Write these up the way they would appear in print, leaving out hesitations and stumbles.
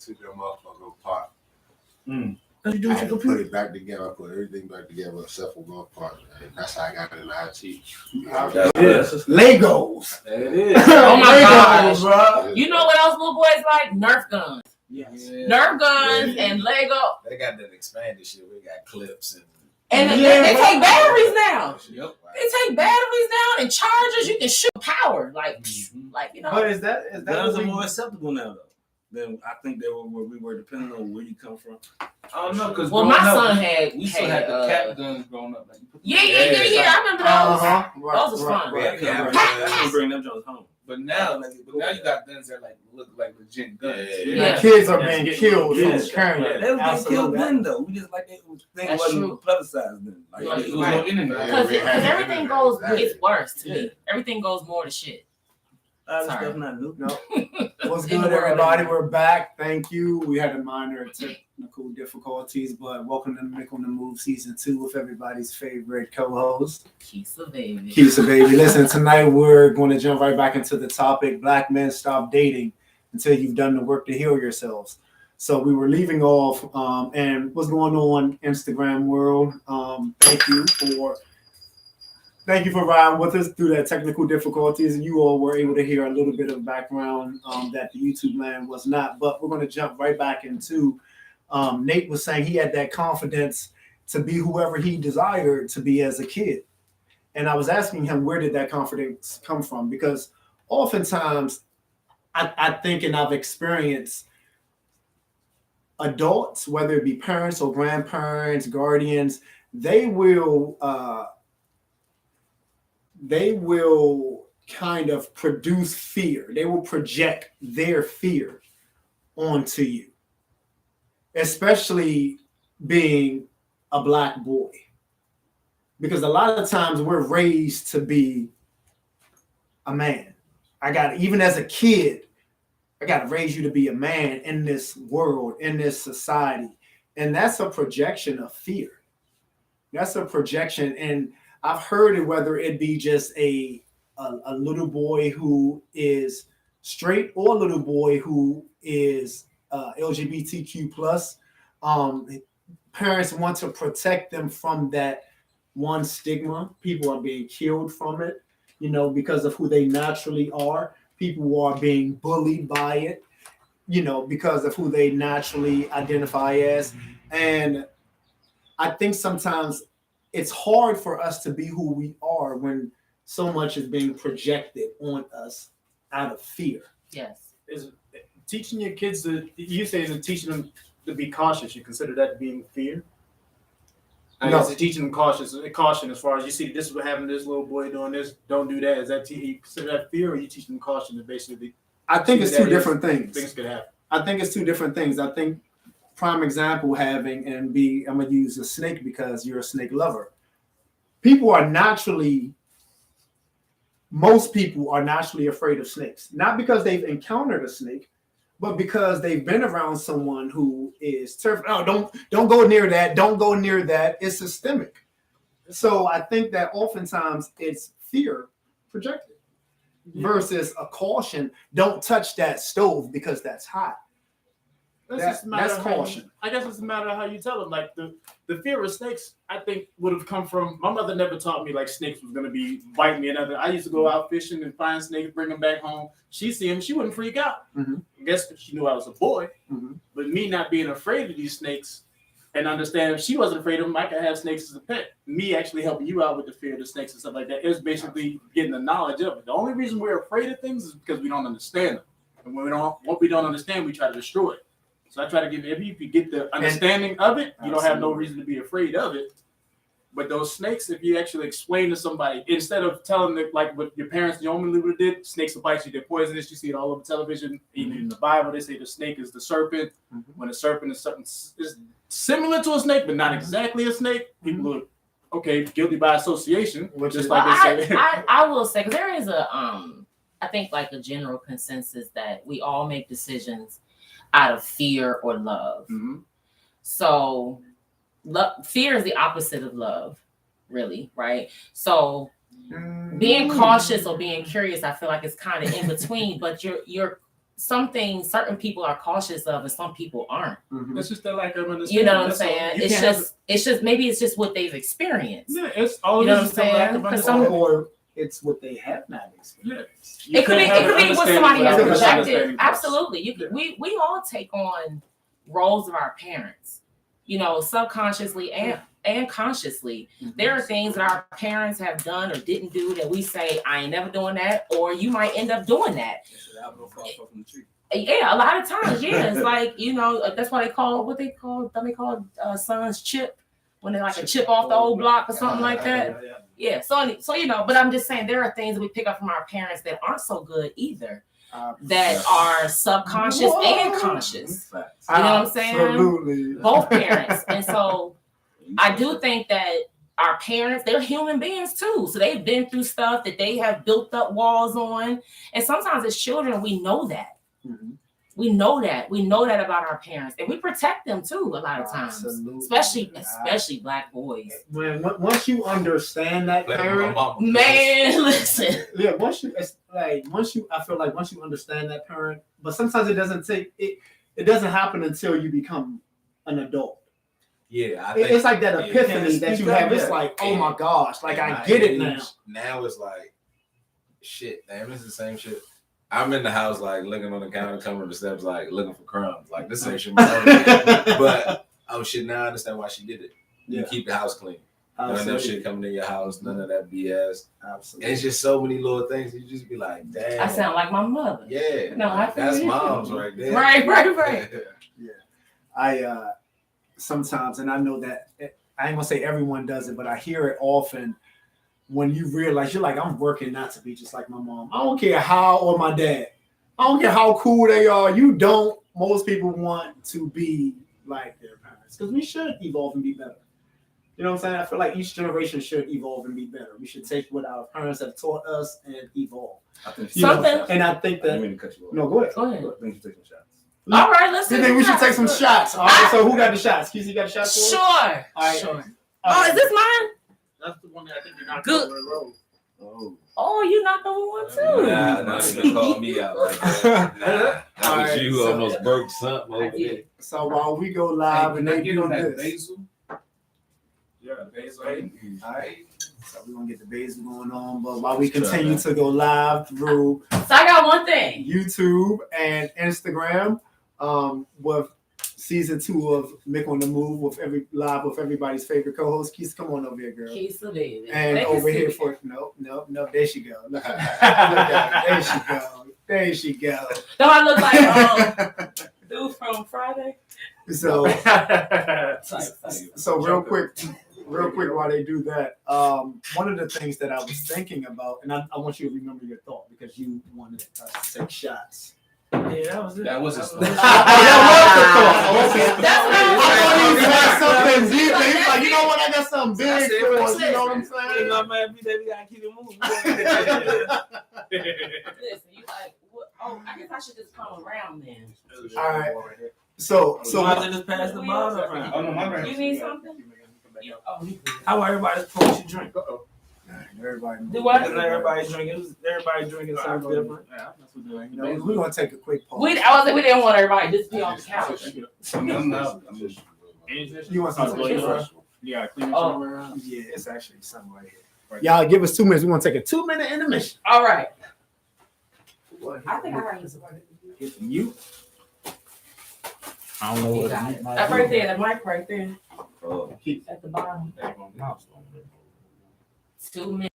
took that motherfucker apart. What you do I with had your to computer? put it back together. I put everything back together except for one part. And that's how I got into IT. Legos. There it is. Oh my Legos, gosh. bro. You know what else little boys like? Nerf guns. Yes. Nerf guns and Lego. They got that expanded shit. We got clips and They take batteries now. Yep. They take batteries now and chargers. You can shoot power. Like you know. But is that Guns are more acceptable now, though. Than I think they were where we were, depending on where you come from. I don't know, because Well, my son had. We still had the cap guns growing up. Like, Yeah. I remember those. Those was fun. I can bring them Jones home. But now you got guns that like look like legit guns. Yeah. Kids are being killed. Yeah. Currently. They was getting killed then, though. We just like things wasn't publicized then. Like, it was no internet. Because everything gets worse to me. Everything goes more to shit. Stuff not new. No. What's good, everybody? We're back. Thank you. We had a minor technical difficulties, but welcome to Mick on the Move Season 2 with everybody's favorite co-host, Keisa Baby. Keisa Baby. Listen, tonight we're going to jump right back into the topic, Black men stop dating until you've done the work to heal yourselves. So we were leaving off, and what's going on Instagram world? Thank you for riding with us through that technical difficulties. And you all were able to hear a little bit of background that the YouTube land was not. But we're going to jump right back into Nate was saying he had that confidence to be whoever he desired to be as a kid. And I was asking him, where did that confidence come from? Because oftentimes I think, and I've experienced, adults, whether it be parents or grandparents, guardians, they will kind of produce fear. They will project their fear onto you, especially being a Black boy. Because a lot of times we're raised to be a man. Even as a kid, I got to raise you to be a man in this world, in this society. And that's a projection of fear. That's a projection. And I've heard it, whether it be just a little boy who is straight or a little boy who is LGBTQ plus. Parents want to protect them from that one stigma. People are being killed from it, because of who they naturally are. People are being bullied by it, because of who they naturally identify as. And I think sometimes it's hard for us to be who we are when so much is being projected on us out of fear. Yes. Is teaching your kids you say is teaching them to be cautious. You consider that being fear? No. Is it teaching them caution as far as you see this is what happened to this little boy doing this, don't do that. Is that you consider that fear, or you teaching them caution to basically? I think it's two different things. Things could happen. I think it's two different things. I think prime example I'm going to use a snake because you're a snake lover. Most people are naturally afraid of snakes, not because they've encountered a snake, but because they've been around someone who is terrified. Oh, don't go near that. Don't go near that. It's systemic. So I think that oftentimes it's fear projected versus a caution. Don't touch that stove because that's hot. That's caution. I guess it's a matter of how you tell them. Like the fear of snakes, I think would have come from my mother. Never taught me like snakes was gonna be biting me. I used to go out fishing and find snakes, bring them back home. She see them, she wouldn't freak out. Mm-hmm. I guess she knew I was a boy. Mm-hmm. But me not being afraid of these snakes and understand if she wasn't afraid of them, I could have snakes as a pet. Me actually helping you out with the fear of the snakes and stuff like that. It was basically getting the knowledge of it. The only reason we're afraid of things is because we don't understand them. And what we don't understand, we try to destroy it. So I try to give if you get the understanding of it, you don't have no reason to be afraid of it. But those snakes, if you actually explain to somebody, instead of telling them like what your parents normally would have did, snakes will bite you, they're poisonous. You see it all over television. Even in the Bible, they say the snake is the serpent. Mm-hmm. When a serpent is something is similar to a snake, but not exactly a snake, people are okay, guilty by association. Which just is like they say. I will say, because there is I think like a general consensus that we all make decisions out of fear or love. Mm-hmm. So fear is the opposite of love, really, right? So being cautious or being curious, I feel like it's kind of in between, but you're some things certain people are cautious of and some people aren't. It's just that like I'm You know what I'm saying? It's just maybe it's just what they've experienced. Yeah, it's all You know this what I'm is the lack saying? of 'Cause understanding. Or it's what they have not experienced. You It could be can't have an what understanding somebody has without an projected. understanding first. Absolutely. You can, we all take on roles of our parents, you know, subconsciously and consciously. There are things that our parents have done or didn't do that we say, I ain't never doing that, or you might end up doing that. Yeah, a lot of times, yeah. It's like, you know, that's why they call what they call sons chip when they're like a chip off the old block or something like that. Yeah. So you know, but I'm just saying there are things that we pick up from our parents that aren't so good either. That are subconscious and conscious. You know what I'm saying? Absolutely. Both parents. And so I do think that our parents, they're human beings too. So they've been through stuff that they have built up walls on. And sometimes as children, we know that. We know that. We know that about our parents. And we protect them too a lot of times. Absolutely. Especially black boys. Once you understand that parent, Man, listen. yeah, once you I feel like once you understand that parent, but sometimes it doesn't take it doesn't happen until you become an adult. Yeah, I think It's like that yeah, epiphany that you have. It's like, oh my gosh, like I get it now. Now it's like, shit, damn, this is the same shit. I'm in the house, like looking on the counter, coming up the steps, like looking for crumbs. Like this ain't shit. But oh shit, now I understand why she did it. You keep the house clean. None of that shit coming in your house. None of that BS. Absolutely. It's just so many little things. You just be like, damn. I sound like my mother. Yeah. No, I feel that's you. mom's right there. Right. Yeah. I sometimes, and I know that I ain't gonna say everyone does it, but I hear it often when you realize you're like, I'm working not to be just like my mom. I don't care how, or my dad. I don't care how cool they are. You don't. Most people want to be like their parents because we should evolve and be better. You know what I'm saying? I feel like each generation should evolve and be better. We should take what our parents have taught us and evolve. I think And I think that. I didn't mean to cut you off. No, go ahead. Go ahead. I think you should take some shots. All right, let's You think we should take some shots? All right, so who got the shots? Kizzy got the shots for us? Sure. All right. Sure. Oh, is this mine? That's the one that I think you're not Good. Oh, you knocked over one too. Nah, you call me out like that. Nah, that was Alright, you so- almost broke something over there. So while we go live and they get do on that this, basil. Yeah, basil. all right. So we're gonna get the basil going on, but while we continue to go live through So I got one thing. YouTube and Instagram, with season 2 of Mick on the Move with everybody's favorite co-host. Keith, come on over here, girl. Keith the baby. And They can over see here me. for no, there she go. Look at her. There she go. Don't I look like dude from Friday? So Type. so real quick while they do that, one of the things that I was thinking about, and I want you to remember your thought because you wanted us to take shots. Yeah, that was it. That was his That was the thought. Okay. That's what I I thought he was had something saying. deep. He was like, you know what? I got something big That's it. for us. That's You it. know what I'm You saying? know, man, we gotta keep it moving. Listen, you like what? Oh, I guess I should just come around then. All right. So Why don't they just pass the ball around? Oh no, my bad. You need something? How everybody's post you drink? everybody. Do what? Everybody drinking something different. You know, we're gonna take a quick pause. We didn't want everybody just to be on the couch. No. You want some? Yeah, clean Oh. somewhere around. Yeah, it's actually something right here. Y'all give us 2 minutes. We're gonna take a 2-minute intermission. All right. I think I got this. You. I don't know what That right there, that mic right there Oh. at the bottom. 2 minutes.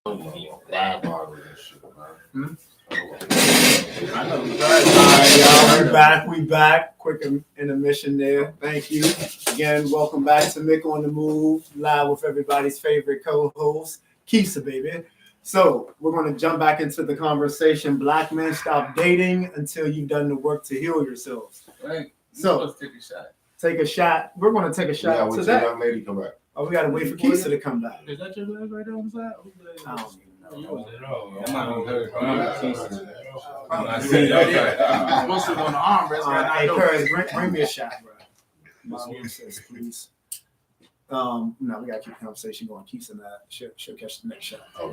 Live barbers and shit, man. I know. All right, y'all. We back. Quick intermission there. Thank you. Again, welcome back to Mick on the Move, live with everybody's favorite co-host, Keisha, baby. So we're going to jump back into the conversation. Black men, stop dating until you've done the work to heal yourselves. Right. So Let's take a shot. take a shot. We're going to take a shot Yeah, to wait till that. young lady come back. Oh, we got to wait for Keisha to come back. Is that your glass right there on the side? I don't even know. That might be her. I see that. Supposed to be on the armrest. Hey, Curtis, bring me a shot, bro. Mom says, please. No, we gotta keep the conversation going. Keeps in that. She'll catch the next shot. Oh, All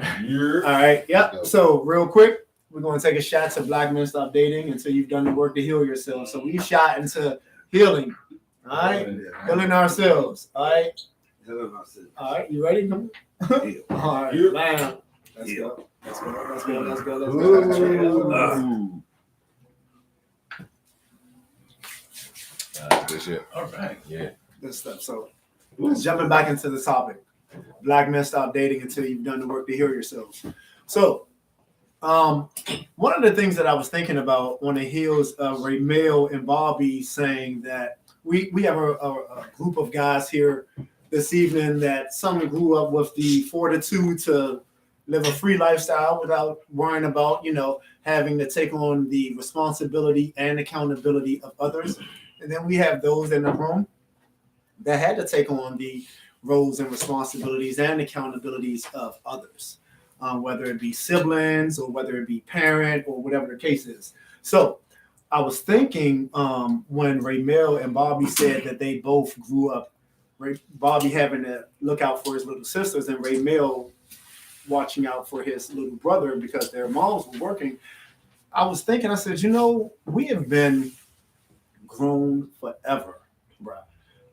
right. Yep. So real quick, we're gonna take a shot to Black Men Stop Dating until you've done the work to heal yourself. So we shot into healing. All right, healing ourselves. All right. All right. You ready? Come on. All right. Bam. Let's go. Let's go. Let's go. Let's go. Let's go. Good shit. All right. Yeah. Good stuff. So jumping back into the topic, Black men stop dating until you've done the work to heal yourselves. So one of the things that I was thinking about on the heels of Raymel and Bobby saying that we have a group of guys here this evening that some grew up with the fortitude to live a free lifestyle without worrying about, having to take on the responsibility and accountability of others. And then we have those in the room that had to take on the roles and responsibilities and accountabilities of others, whether it be siblings or whether it be parent or whatever the case is. So I was thinking when Raymel and Bobby said that they both grew up, Bobby having to look out for his little sisters and Raymel watching out for his little brother because their moms were working. I was thinking, I said, we have been grown forever, bro.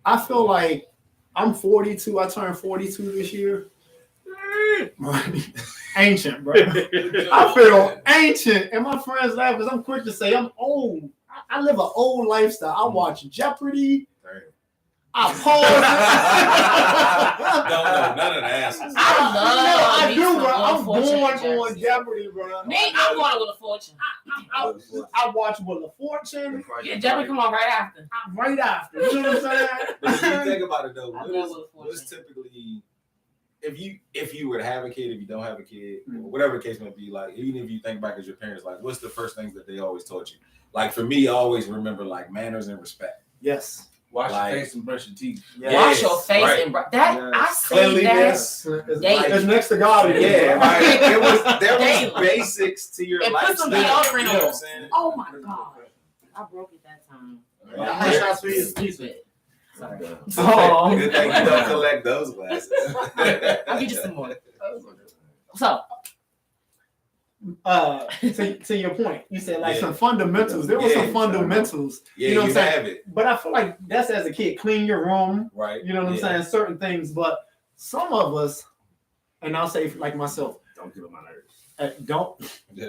I feel like I'm 42. I turned 42 this year. Ancient, bro. I feel ancient. And my friends laugh because I'm quick to say I'm old. I live an old lifestyle. I watch Jeopardy. I pause. No, none of the asses. I do, bro. I'm born on Jeopardy, bro. Me, I'm going to Wheel of Fortune. I watch Wheel of Fortune. Yeah, Jeopardy come on right after. Right after. You know what I'm saying? But if you think about it though, I love Wheel of what's Fortune. typically if you were to have a kid, if you don't have a kid, or whatever the case may be, like even if you think back as your parents, like what's the first things that they always taught you? Like for me, I always remember like manners and respect. Yes. Wash Like- your face and brush your teeth. Yes. Wash your face right. and that. I say that. Cleanliness. It's next to God. Yeah, right. There Daily. was basics to your And put some lifestyle. deodorant You know on. what I'm saying? Oh my God. I broke it that time. How many shots for you? Stupid. Sorry. Oh. Good thing you don't collect those glasses. I'll get you some more. So, To your point, you said like some fundamentals. There were some fundamentals. Yeah, You know what I'm saying? have it. But I feel like that's as a kid, clean your room. Right. You know what I'm saying? Certain things. But some of us, and I'll say like myself, Don't get on my nerves.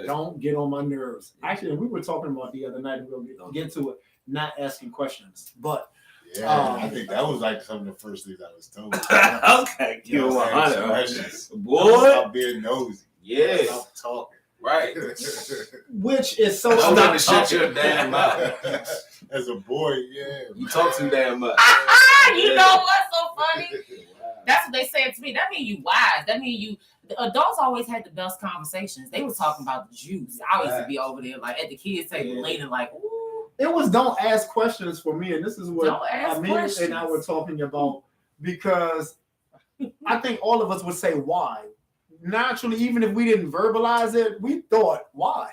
don't get on my nerves. Actually, we were talking about the other night. We'll get to it. Not asking questions, but Yeah, I think that was like some of the first things I was told. Okay, You know, asking 100. questions. Boy. Stop being nosy. Yeah. Stop talking. Right. which is so. Don't Stop let shut talking. your damn mouth. As a boy, yeah. You talk too damn much. you know what's so funny? That's what they said to me. That mean you wise. That mean you. The adults always had the best conversations. They was talking about the juice. I used to be over there like at the kids' table leaning like, ooh. It was don't ask questions for me, and this is what Don't ask Amir and I were questions. talking about because I think all of us would say why. Naturally, even if we didn't verbalize it, we thought why.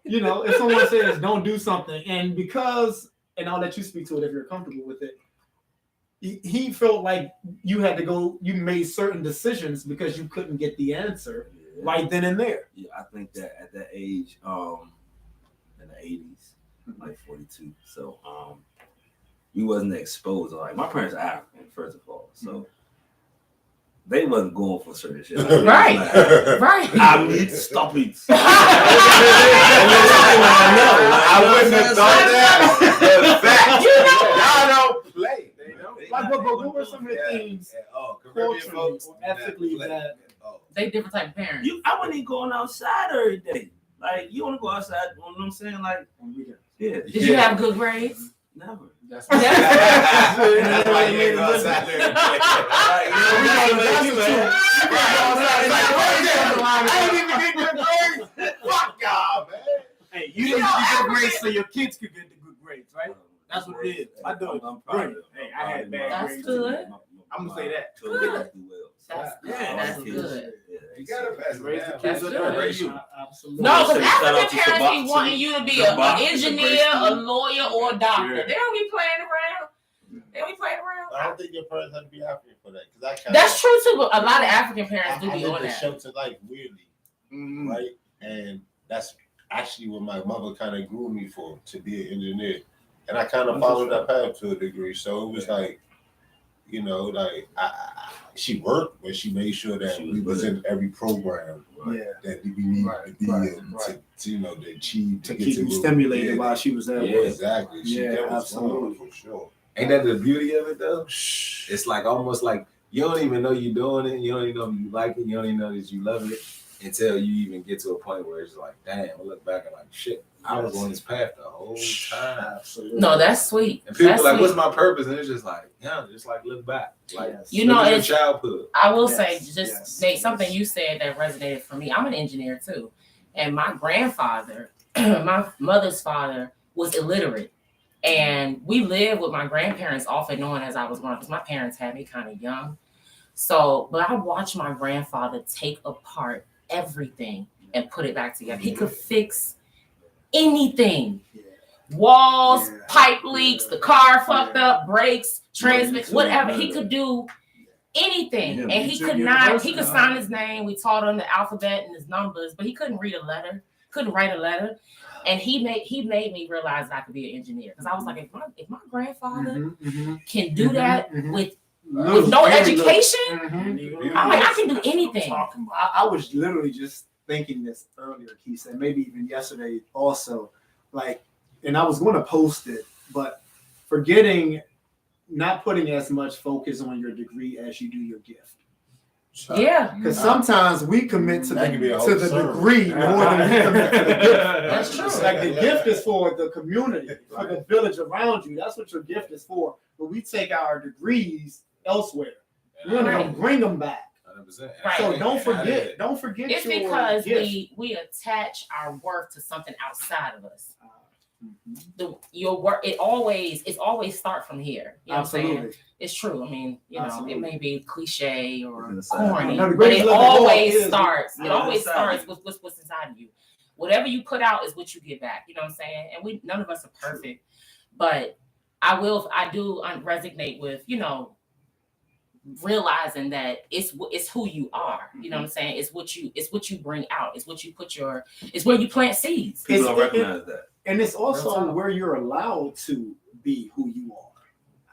You know, if someone says don't do something, and because, and I'll let you speak to it if you're comfortable with it. He felt like you had to go. You made certain decisions because you couldn't get the answer right then and there. Yeah, I think that at that age, in the 80s, like 42, so we wasn't exposed. Like my parents are African, first of all, so they wasn't going for certain shit. Like, Right. like, Right. I mean, stop it. I wouldn't have thought that. But fact, y'all don't play. They don't. Like, but what were some of the things Caribbean culturally folks or ethically play. that They different type of parents. I wasn't even going outside every day. Like, you want to go outside, you know what I'm saying? Like, yeah. Did you have good grades? Never. That's That's why you ain't go outside there. I ain't even get good grades. Fuck y'all, man. Hey, you didn't get good grades so your kids could get the good grades, right? That's what it is. I do it. I'm Great. proud of Hey, I had bad That's grades. good. I'm gonna say that. Good. That's That's good. You gotta pass Raise it the down. kids That's up. good. Racial. Absolutely. No, because Shout out African to parents be Sabak, wanting too. you to be Sabak an is a engineer, great a school. lawyer, or a doctor. Yeah. They don't be playing around. They don't be playing around. I don't think your parents have to be African for that. Because I kind That's true too, but a lot of African parents do I be on lived a that. sheltered life weirdly, right? And that's actually what my mother kind of grew me for, to be an engineer. And I kind of followed that path to a degree. So it was like, you know, like she worked, but she made sure that we was in every program Yeah. that we needed to be in right. to, you know, to achieve, To get keep to you where we- stimulated yeah, while she was there. Yeah. Exactly. Yeah, that was absolutely. fun, for sure. Ain't that the beauty of it though? It's like almost like you don't even know you're doing it. You don't even know you like it. You don't even know that you love it until you even get to a point where it's like, damn, I look back and like, shit, I was on this path the whole time. Absolutely. No, that's sweet. And people That's are like, sweet. what's my purpose? And it's just like, yeah, just like look back. Like, Yes. You know, look at your it's childhood. I will Yes, say, just yes, Nate, something yes. you said that resonated for me. I'm an engineer too, and my grandfather, my mother's father, was illiterate, and we lived with my grandparents off and on as I was growing up. Because my parents had me kind of young, so but I watched my grandfather take apart everything and put it back together. He could fix anything. Walls, Yeah. pipe leaks, the car fucked Yeah. up, brakes, transmit, too, whatever. man. He could do anything, Yeah, and me he too, could university. not. He could sign his name. We taught him the alphabet and his numbers, but he couldn't read a letter. Couldn't write a letter, and he made me realize that I could be an engineer because I was like, if my grandfather can do that with no education, I'm like, I can do anything. I was literally just thinking this earlier, Keith, and maybe even yesterday also. Like, and I was going to post it, but not putting as much focus on your degree as you do your gift. Yeah, Because sometimes we commit to That could be a the whole degree sermon. more than we commit to the gift. That's true. It's like the gift is for the community, for the village around you. That's what your gift is for. But we take our degrees elsewhere. We're gonna bring them back. 100%. Right. So don't forget. it's your because gift. we attach our worth to something outside of us. Your work, it always start from here. You know what I'm saying? Absolutely. It's true. I mean, you know, Absolutely. it may be cliche or Inside. corny, No, the but greatest it love of all always is starts. It what's always inside starts you. with what's inside of you. Whatever you put out is what you get back. You know what I'm saying? And none of us are perfect, but I do resonate with, you know, realizing that it's who you are. You know what I'm saying? It's what you bring out. It's what you it's where you plant seeds. People don't recognize that. And it's also Real talk. where you're allowed to be who you are.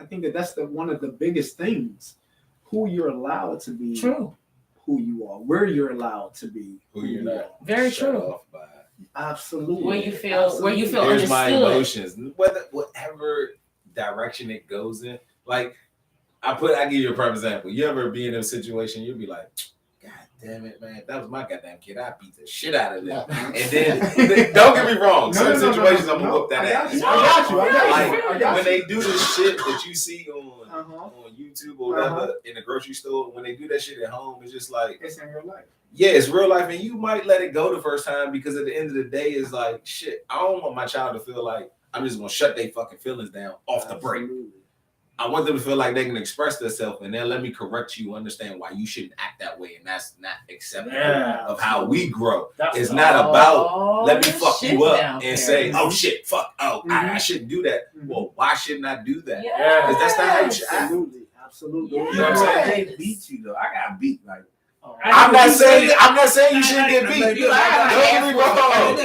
I think that's one of the biggest things. Who you're allowed to be, True. who you are, where you're allowed to be, Who you're not. Very shut true. off by. Absolutely. Where you feel Here's my understood. emotions. Whatever direction it goes in. Like, I give you a prime example. You ever be in a situation, you'll be like, God damn it, man. That was my goddamn kid. I beat the shit out of them. And then, don't get me wrong. Certain situations, I'm going to whoop that ass. I got you. Like, when they do this shit that you see on YouTube or whatever in the grocery store, when they do that shit at home, it's just like, It's in real life. yeah, it's real life, and you might let it go the first time because at the end of the day, it's like, shit, I don't want my child to feel like I'm just going to shut their fucking feelings down off the break. I want them to feel like they can express themselves, and then let me correct you, understand why you shouldn't act that way, and that's not acceptable of how we grow. It's not about let me fuck you up and say, oh shit, fuck, I shouldn't do that. Well, why shouldn't I do that? Because that's not how you should act. Absolutely. You know what I'm saying? They beat you though. I got beat like. I'm not saying you shouldn't get beat. Don't get me wrong.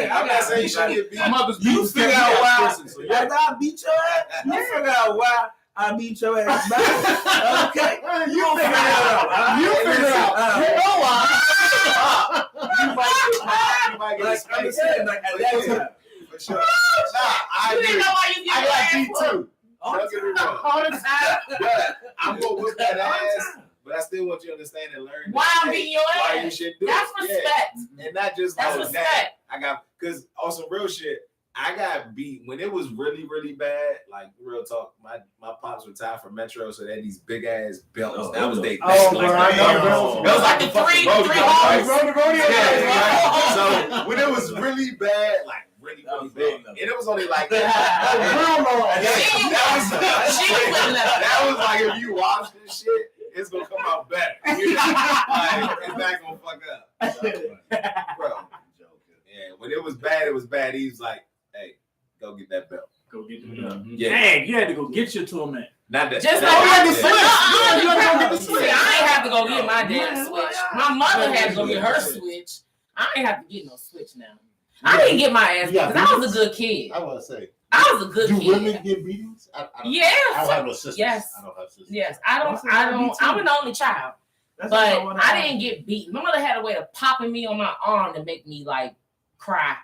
I'm not saying you shouldn't get beat. You figure out why. After I beat your ass, you figure out why I beat your ass back. Okay? You figure it out. You figure it out. You know why. You might get Like, I'm saying, like, at that time. for sure. I You didn't agree. know why you I got beat beat too. Don't get me wrong. all the time. But I'm gonna whip that ass. But I still want you to understand and learn. Why that, I'm beating your why ass. you should do That's it. respect. Yeah. And not just That's oh, respect. Dad, I got because on some real shit. I got beat when it was really, really bad. Like real talk, my pops retired from Metro, so they had these big ass belts. Oh, that was they. Oh, like, bro, I know that belts. was like the Three fucking rodeo, hoes. right? Yeah, right? So when it was really bad, like really, really big, and it was only like that was like if you watch this shit, it's gonna come out better. Like, it's not gonna fuck up, bro. Yeah, when it was bad, it was bad. He was like, "Hey, go get that belt. Go get the belt. Yeah, Dang, you had to go get your tour man. not that. Just that, like you had to go get the See, switch. I ain't have to go get my damn switch. My mother had to go get her switch. I ain't have to get no switch now. I didn't get my ass Yeah, because I was a good kid. I want to say, I was a good do kid. women get beatings? I don't, Yes. I don't have no sisters. Yes. I don't have sisters. Yes, I'm an only child, but I didn't get beaten. My mother had a way of popping me on my arm to make me like cry.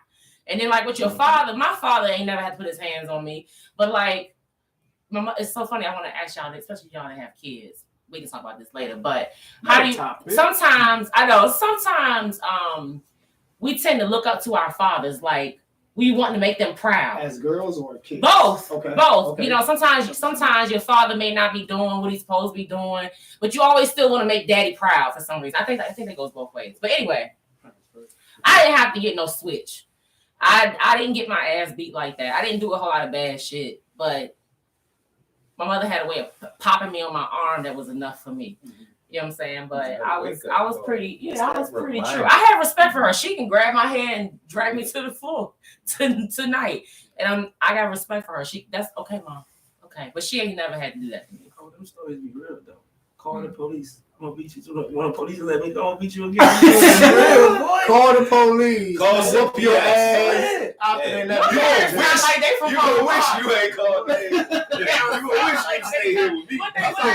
And then like with your father, my father ain't never had to put his hands on me, but like it's so funny. I want to ask y'all, especially y'all that have kids. We can talk about this later, but how do you? Sometimes I know. Sometimes we tend to look up to our fathers, like we want to make them proud. As girls or kids? Both. Okay. Both. Okay. You know, sometimes your father may not be doing what he's supposed to be doing, but you always still want to make daddy proud for some reason. I think that goes both ways. But anyway, I didn't have to get no switch. I didn't get my ass beat like that. I didn't do a whole lot of bad shit, but my mother had a way of popping me on my arm that was enough for me. You know what I'm saying? But I was pretty true. I have respect for her. She can grab my hand and drag me to the floor tonight. And I got respect for her. That's okay, Mom. Okay. But she ain't never had to do that to me. Oh, them stories be real though. Call the police. I'm gonna beat you. When the police let me go, I'll beat you again. Real, boy. Call the police. Call whoop your ass. Your parents sound like they from You gonna wish Palmer. you ain't called me. You gonna wish you stay here with me. What they That's look it.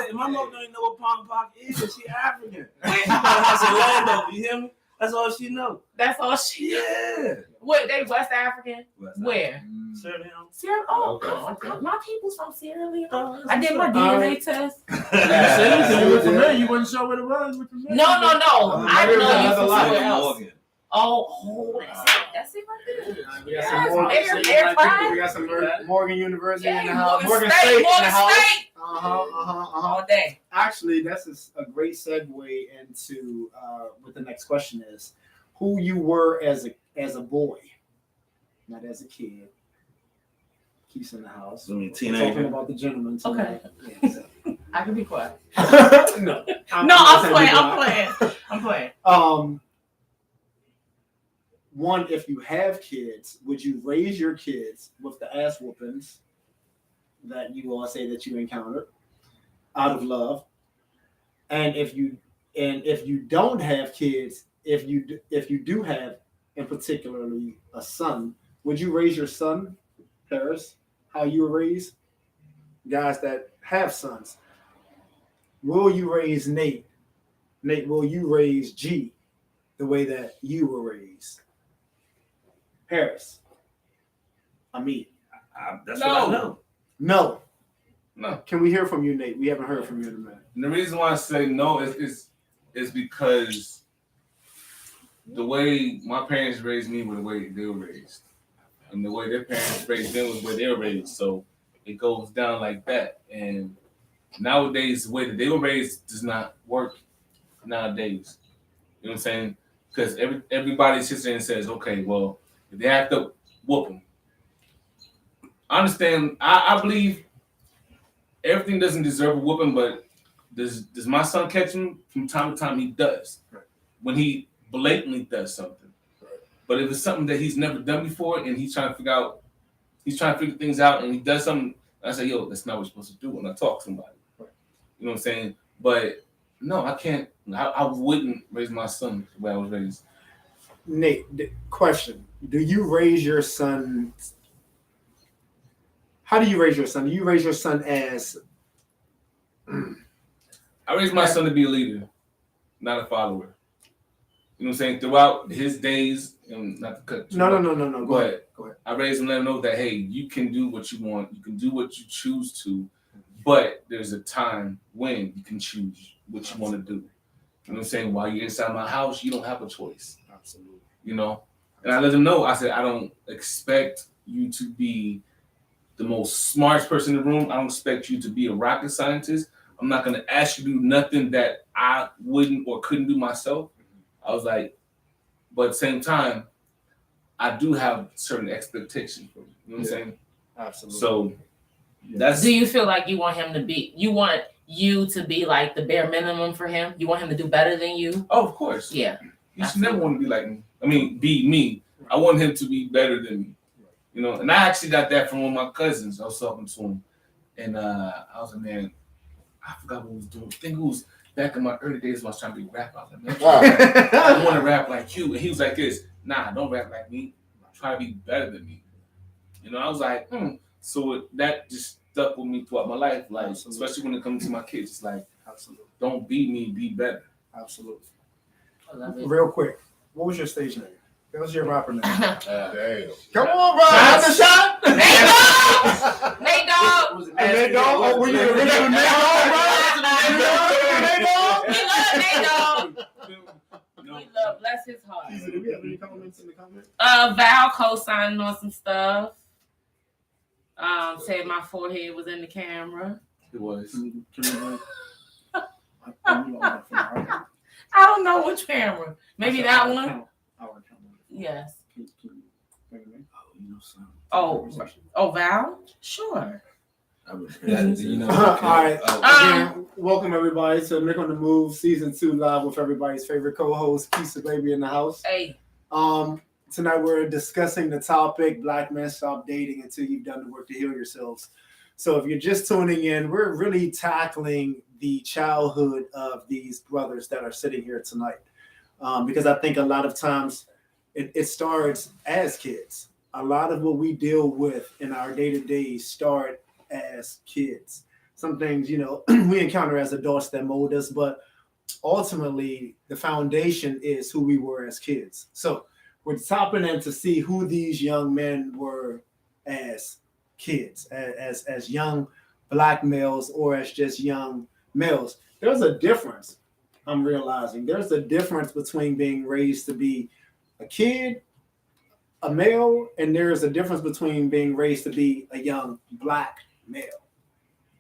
like? My mom don't even know what Palm Park is. She African. She got a house in Orlando. You hear me? That's all she know. That's all she. Yeah. What, they West African? Where? Sierra Leone. Sierra. Oh, Okay. my people's from Sierra Leone. I did my DNA test. You were familiar. You wasn't sure what it was. No. I Maybe know you another from life. somewhere else. Morgan. Oh, that's it right there. We got Yes, some Morgan, Air Pride. we got some Morgan University in the Yeah, house. Morgan State in the house. All day. Actually, that's a great segue into what the next question is: who you were as a boy, not as a kid. Keeps in the house. I mean, We're teenager. talking about the gentleman tonight. Okay. Yeah, so. I can be quiet. No, I'm playing. One, if you have kids, would you raise your kids with the ass whoopings that you all say that you encountered out of love? And if you don't have kids, if you do have, in particularly a son, would you raise your son, Paris, how you were raised? Guys that have sons, will you raise Nate? Nate, will you raise G the way that you were raised? Paris. Amit. That's what I know. No. No. Can we hear from you, Nate? We haven't heard from you in a minute. And the reason why I say no is because the way my parents raised me was the way they were raised. And the way their parents raised them was the way they were raised. So it goes down like that. And nowadays, the way that they were raised does not work nowadays. You know what I'm saying? Because everybody sits there and says, okay, well, if they have to whoop them. I understand. I believe everything doesn't deserve a whooping, but does my son catch him? From time to time, he does. Right. When he blatantly does something. Right. But if it's something that he's never done before and he's trying to figure things out and he does something, I say, yo, that's not what you're supposed to do when I talk to somebody. Right. You know what I'm saying? But no, I can't. I wouldn't raise my son the way I was raised. Nate, question. Do you raise your son? How do you raise your son? Do you raise your son as? I raised my son to be a leader, not a follower. You know what I'm saying? Throughout his days, and not to cut. No. Go ahead. I raised him, let him know that, hey, you can do what you want. You can do what you choose to. But there's a time when you can choose what you want to do. You know what I'm saying? While you're inside my house, you don't have a choice. Absolutely. You know? And I let them know, I said, I don't expect you to be the most smartest person in the room. I don't expect you to be a rocket scientist. I'm not going to ask you to do nothing that I wouldn't or couldn't do myself. I was like, but at the same time, I do have certain expectations for you. You know what I'm saying? Absolutely. So that's. Do you feel like you want him to be? You want you to be like the bare minimum for him? You want him to do better than you? Oh, of course. Yeah. You should never want to be like me. I mean, be me. I want him to be better than me. You know, and I actually got that from one of my cousins. I was talking to him, and I was like, man, I forgot what I was doing. I think it was back in my early days when I was trying to be a rapper. I was like, man, I want to rap like you. And he was like this, nah, don't rap like me. Try to be better than me. You know, I was like, So that just stuck with me throughout my life. Like, especially when it comes to my kids, it's like, don't be me, be better. Absolutely. I love it. Real quick, what was your stage name? What was your rapper name? Damn. Come on, bro. Have the shot. Nate Dogg. Nate Dogg. Oh, were you the original Nate Dogg, bro? We love Nate Dogg. We love, bless his heart. Do we have any comments in the comments? Val co-signing on some stuff. Said my forehead was in the camera. It was. I don't know which camera. Maybe that one. Yes. Oh, Val? Sure. You know, All right. oh, Again, welcome everybody to Mick on the Move Season 2 live with everybody's favorite co-host, Keisha Baby in the house. Hey. Tonight we're discussing the topic, Black men stop dating until you've done the work to heal yourselves. So if you're just tuning in, we're really tackling the childhood of these brothers that are sitting here tonight. Because I think a lot of times it starts as kids. A lot of what we deal with in our day-to-day start as kids. Some things, you know, we encounter as adults that mold us, but ultimately the foundation is who we were as kids. So we're tapping in to see who these young men were as kids, as young Black males, or as just young males. There's a difference. I'm realizing there's a difference between being raised to be a kid, a male, and there's a difference between being raised to be a young Black male.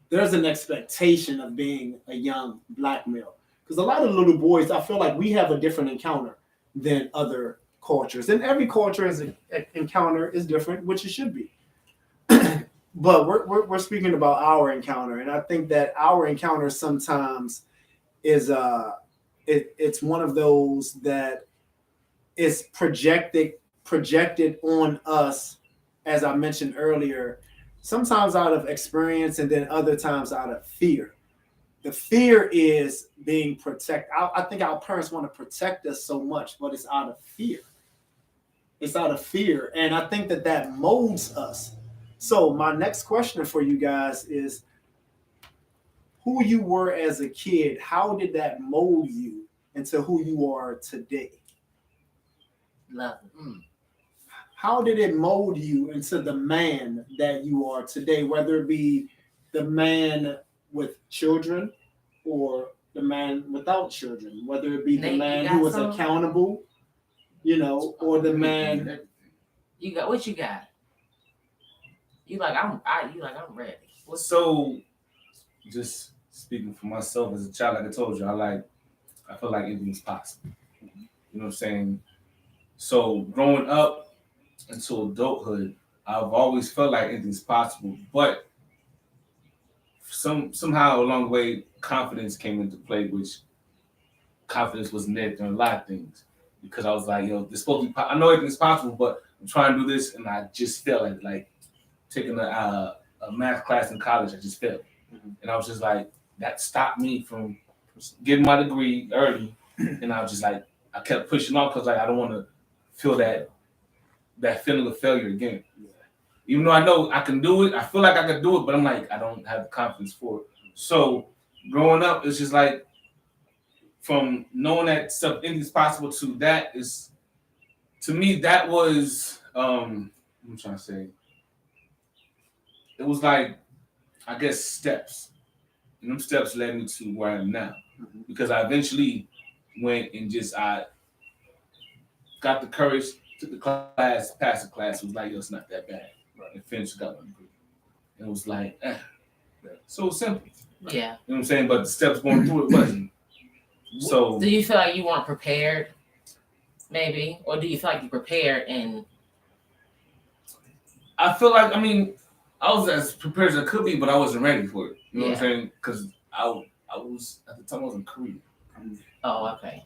There's an expectation of being a young Black male. Because a lot of little boys, I feel like we have a different encounter than other cultures. And every culture encounter is different, which it should be. But we're speaking about our encounter. And I think that our encounter sometimes is it's one of those that is projected on us, as I mentioned earlier, sometimes out of experience and then other times out of fear. The fear is being protected. I think our parents want to protect us so much, but it's out of fear. It's out of fear. And I think that molds us. So my next question for you guys is, who you were as a kid, how did that mold you into who you are today? Love it. How did it mold you into the man that you are today, whether it be the man with children or the man without children, whether it be the man who is accountable, you know, or the man. You got what you got? You like I'm ready. So, just speaking for myself as a child, like I told you, I feel like anything's possible. You know what I'm saying? So growing up until adulthood, I've always felt like anything's possible, but somehow along the way, confidence came into play, which confidence was net in a lot of things. Because I was like, this supposed to be, I know everything's possible, but I'm trying to do this, and I just failed at like taking a math class in college. I just failed, and I was just like, that stopped me from getting my degree early, and I was just like, I kept pushing off because like I don't want to feel that feeling of failure again. Yeah. Even though I know I can do it, I feel like I can do it, but I'm like, I don't have the confidence for it. So growing up, it's just like, from knowing that anything's possible to that is, to me, that was, I'm trying to say, it was like, I guess, steps. And them steps led me to where I am now. Mhm. Because I eventually went and I got the courage, took the class, passed the class. It was like, yo, it's not that bad. Right. And finished, got my degree. And it was like, so simple. Yeah. You know what I'm saying? But the steps going through it wasn't. So Do you feel like you weren't prepared, maybe? Or do you feel like you prepared and I feel like, I mean, I was as prepared as I could be, but I wasn't ready for it. You know what I'm saying? Because I was, at the time, I was in Korea. oh, okay.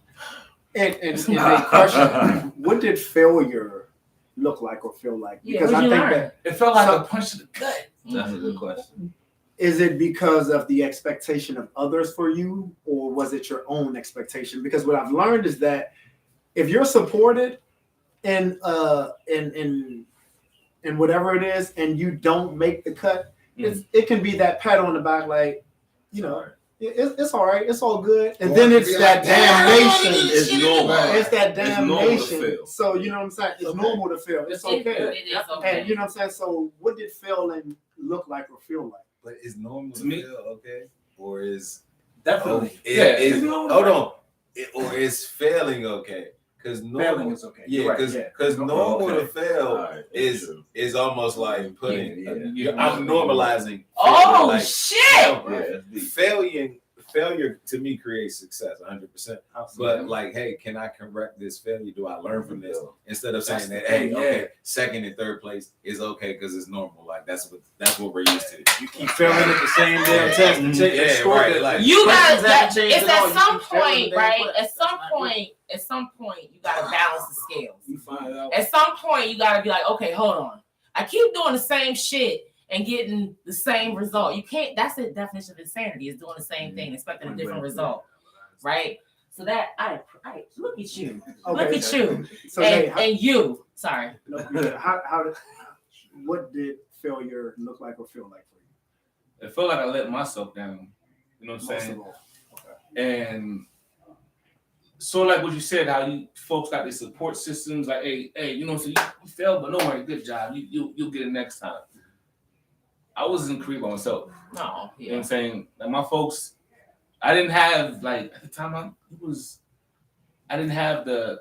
And a question: what did failure look like or feel like? Yeah, Because what'd I you think learn? that It felt like So- a punch to the gut. That's a good Mhm. question. is it because of the expectation of others for you, or was it your own expectation? Because what I've learned is that if you're supported in whatever it is, and you don't make the cut, it can be that pat on the back, like, you know, it's all right, it's all good, and then it's that damnation. It's normal. It's that It's normal to damnation. fail. So you know what I'm saying? It's normal to fail. It's okay. It is okay. And you know what I'm saying? So what did failing look like or feel like? But is normal To to me- feel okay, or is Definitely. it's hold on, or is failing okay? Because Failing is okay. yeah, You're right, because normal Okay. to fail Alright, that's true. is almost like putting. Yeah. I'm normalizing. Oh like, shit! Yeah, that's deep. Failure to me creates success 100%. But like, hey, can I correct this failure? Do I learn from this? Instead of saying that, hey, okay, second and third place is okay because it's normal. Like that's what we're used to. You keep failing at the same damn test. And take Yeah, score right, that- like- You Questions gotta. haven't changed It's at all. at You some keep failing point, the damn right? question. At some That's not point, you gotta balance the scales. You find out. At some point, you gotta be like, okay, hold on. I keep doing the same shit and getting the same result. You can't. That's the definition of insanity: is doing the same thing, expecting a different result, right? So that I look at you, look at you, So hey, and you. Sorry. what did failure look like or feel like for you? It felt like I let myself down. You know what I'm Most saying? of all. And so, like what you said, how you folks got these support systems, like, hey, you know, so you failed, but no worry, good job. You'll get it next time. I was in Korea by myself. No. You know what Yeah. I'm saying? Like my folks, I didn't have like at the time I didn't have the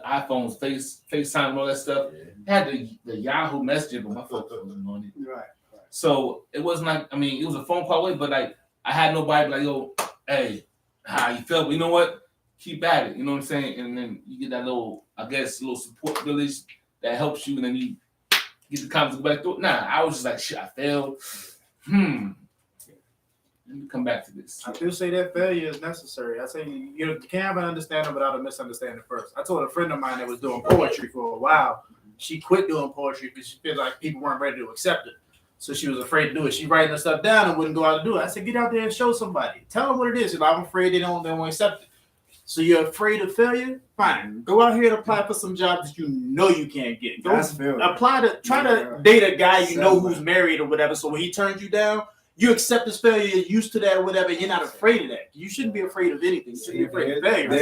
iPhones, FaceTime, and all that stuff. I had the Yahoo Messenger, but my folks wasn't on it. Right. So it wasn't like, I mean, it was a phone call away, but like I had nobody like, yo, hey, how you feel? But you know what? Keep at it. You know what I'm saying? And then you get that little, I guess, little support village that helps you, and then you get the confidence back through. Nah, I was just like, shit, I failed. Let me come back to this. I do say that failure is necessary. I say you can't have an understanding without a misunderstanding first. I told a friend of mine that was doing poetry for a while. She quit doing poetry because she felt like people weren't ready to accept it. So she was afraid to do it. She writing her stuff down and wouldn't go out to do it. I said, get out there and show somebody. Tell them what it is. She's like, I'm afraid they won't accept it. So you're afraid of failure? Fine. Go out here and apply for some jobs that you know you can't get. Go That's failure. try to date a guy you know who's married or whatever. So when he turns you down, you accept his failure, you're used to that or whatever, and you're not afraid of that. You shouldn't be afraid of anything. You shouldn't be afraid of failure.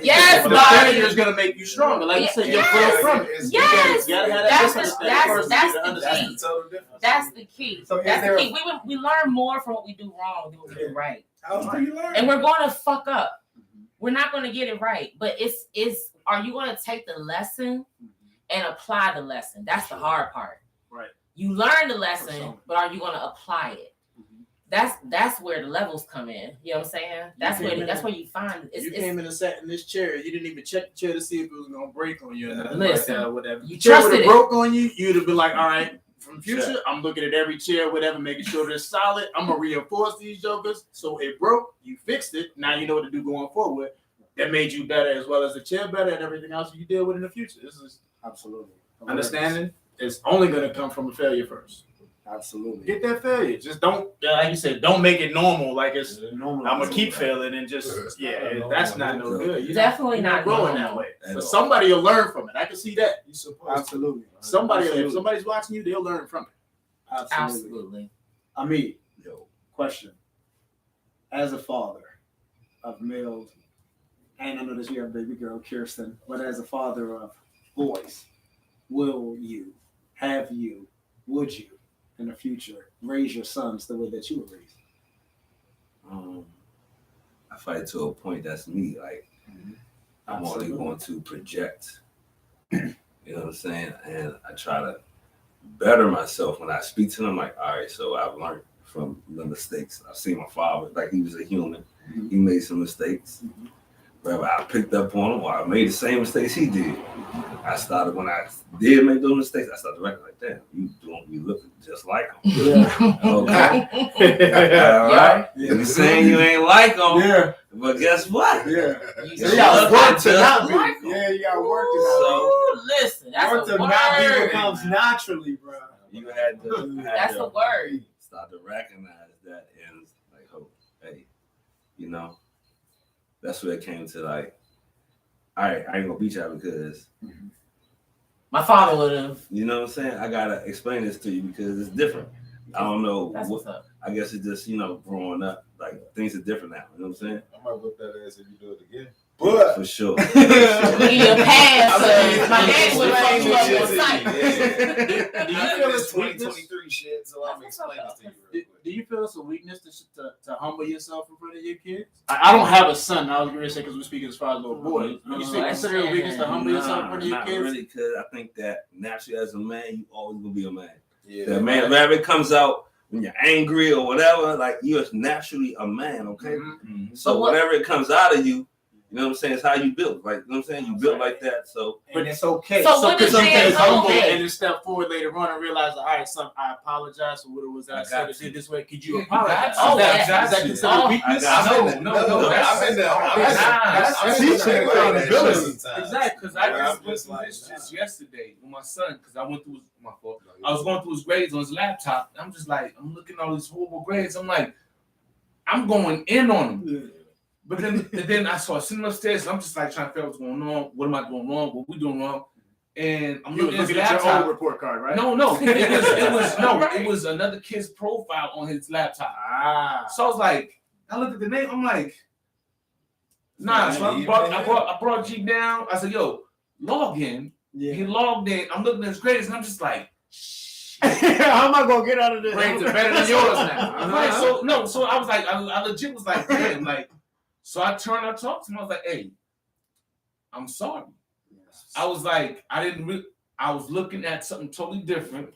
Yes, The Bobby. failure is gonna make you stronger. Like you said, you're Yes. from it. Yes. You gotta have that That's the misunderstanding first that's to the understand. key. That's the key. So is That's there the key. We learn more from what we do wrong than what we do right. How do you learn? And we're going to fuck up. We're not going to get it right. But it's are you going to take the lesson and apply the lesson? That's the hard part. Right. You learn the lesson, but are you going to apply it? That's where the levels come in. You know what I'm saying? That's where you find it. You came in and sat in this chair. You didn't even check the chair to see if it was gonna break on you. Or nothing Listen, like that or whatever. you The chair trusted would've it. broke on you. You'd have been like, all right. From the future, I'm looking at every chair, whatever, making sure they're solid. I'm gonna reinforce these jokers. So it broke. You fixed it. Now you know what to do going forward. That made you better as well as the chair better and everything else you deal with in the future. This is absolutely understanding. It's only gonna come from a failure first. Absolutely. Get that failure. Just don't, like you said, don't make it normal. Like it's Normal. I'm gonna keep failing and just that's not no good. You're Definitely you're not growing normal. that way. At But all. somebody will learn from it. I can see that. You supposed Absolutely. somebody, Absolutely. if somebody's watching you, they'll learn from it. Absolutely. Amit, Yo. question. As a father of males, and I know that you have a baby girl, Kirsten, but as a father of boys, would you, in the future raise your sons the way that you were raised? I fight to a point that's me. Like I'm only Absolutely. going to project. You know what I'm saying? And I try to better myself when I speak to them. Like, all right, so I've learned from the mistakes. I've seen my father, like he was a human. He made some mistakes. Whether I picked up on them or I made the same mistakes he did. I started when I did make those mistakes. I started to recognize, damn, you look just like him. Yeah. Okay. All right. You saying you ain't like him? Yeah. But guess what? Yeah. You got work to just not be. like him. Yeah, you got work to not Ooh, listen, that's Work a to not be word. comes naturally, bro. You had to. That's a word. Start to recognize that and like, oh, hey, you know, that's where it came to like, all right, I ain't gonna beat y'all because My father would have. you know what I'm saying. I gotta explain this to you because it's different. I don't know. That's what's up. I guess it's just growing up, like things are different now. You know what I'm saying? I might whip that ass if you do it again. But for sure. Give you a pass. My dad would have fucked you up on Do sight. Do you feel this it's weakness? 2023 shit? So I'm explaining this to you. Real quick. Do you feel it's a weakness to humble yourself in front of your kids? I don't have a son. I was going to say because we're speaking as far as little boys. Do you consider it a weakness to humble yourself in front of your Not kids? really, because I think that naturally as a man, you always gonna be a man. Yeah, That man, whenever it comes out when you're angry or whatever, like you're naturally a man, okay? Mm-hmm. So whatever it comes out of you, you know what I'm saying, it's how you built. Like, you know what I'm saying? You built like that. So But it's okay. So what Because is some kids being humble humble? and then step forward later on and realize, all right, son, I apologize for what it was that I said or did this way. Could you apologize? Oh, Is that yeah. considered Oh, weakness? No, that's teaching accountability. Exactly, because I just went through this just yesterday with my son, because I went through my fault. I was going through his grades on his laptop. I'm just like, I'm looking at all these horrible grades. I'm like, I'm going in on him. But then I saw him upstairs, and I'm just like trying to figure out what's going on. What am I doing wrong? What we doing wrong? And I'm You looking at his looking at your old laptop. report card, right? No, it was another kid's profile on his laptop. So I was like, I looked at the name. I'm like, nah. So I brought G down. I said, yo, log in. Yeah. He logged in. I'm looking at his grades, and I'm just like, How am I gonna get out of this? Grades are better than yours now. right. So I was like, I legit was like, damn, like. So I talked to him. I was like, hey, I'm sorry. I was like, I was looking at something totally different.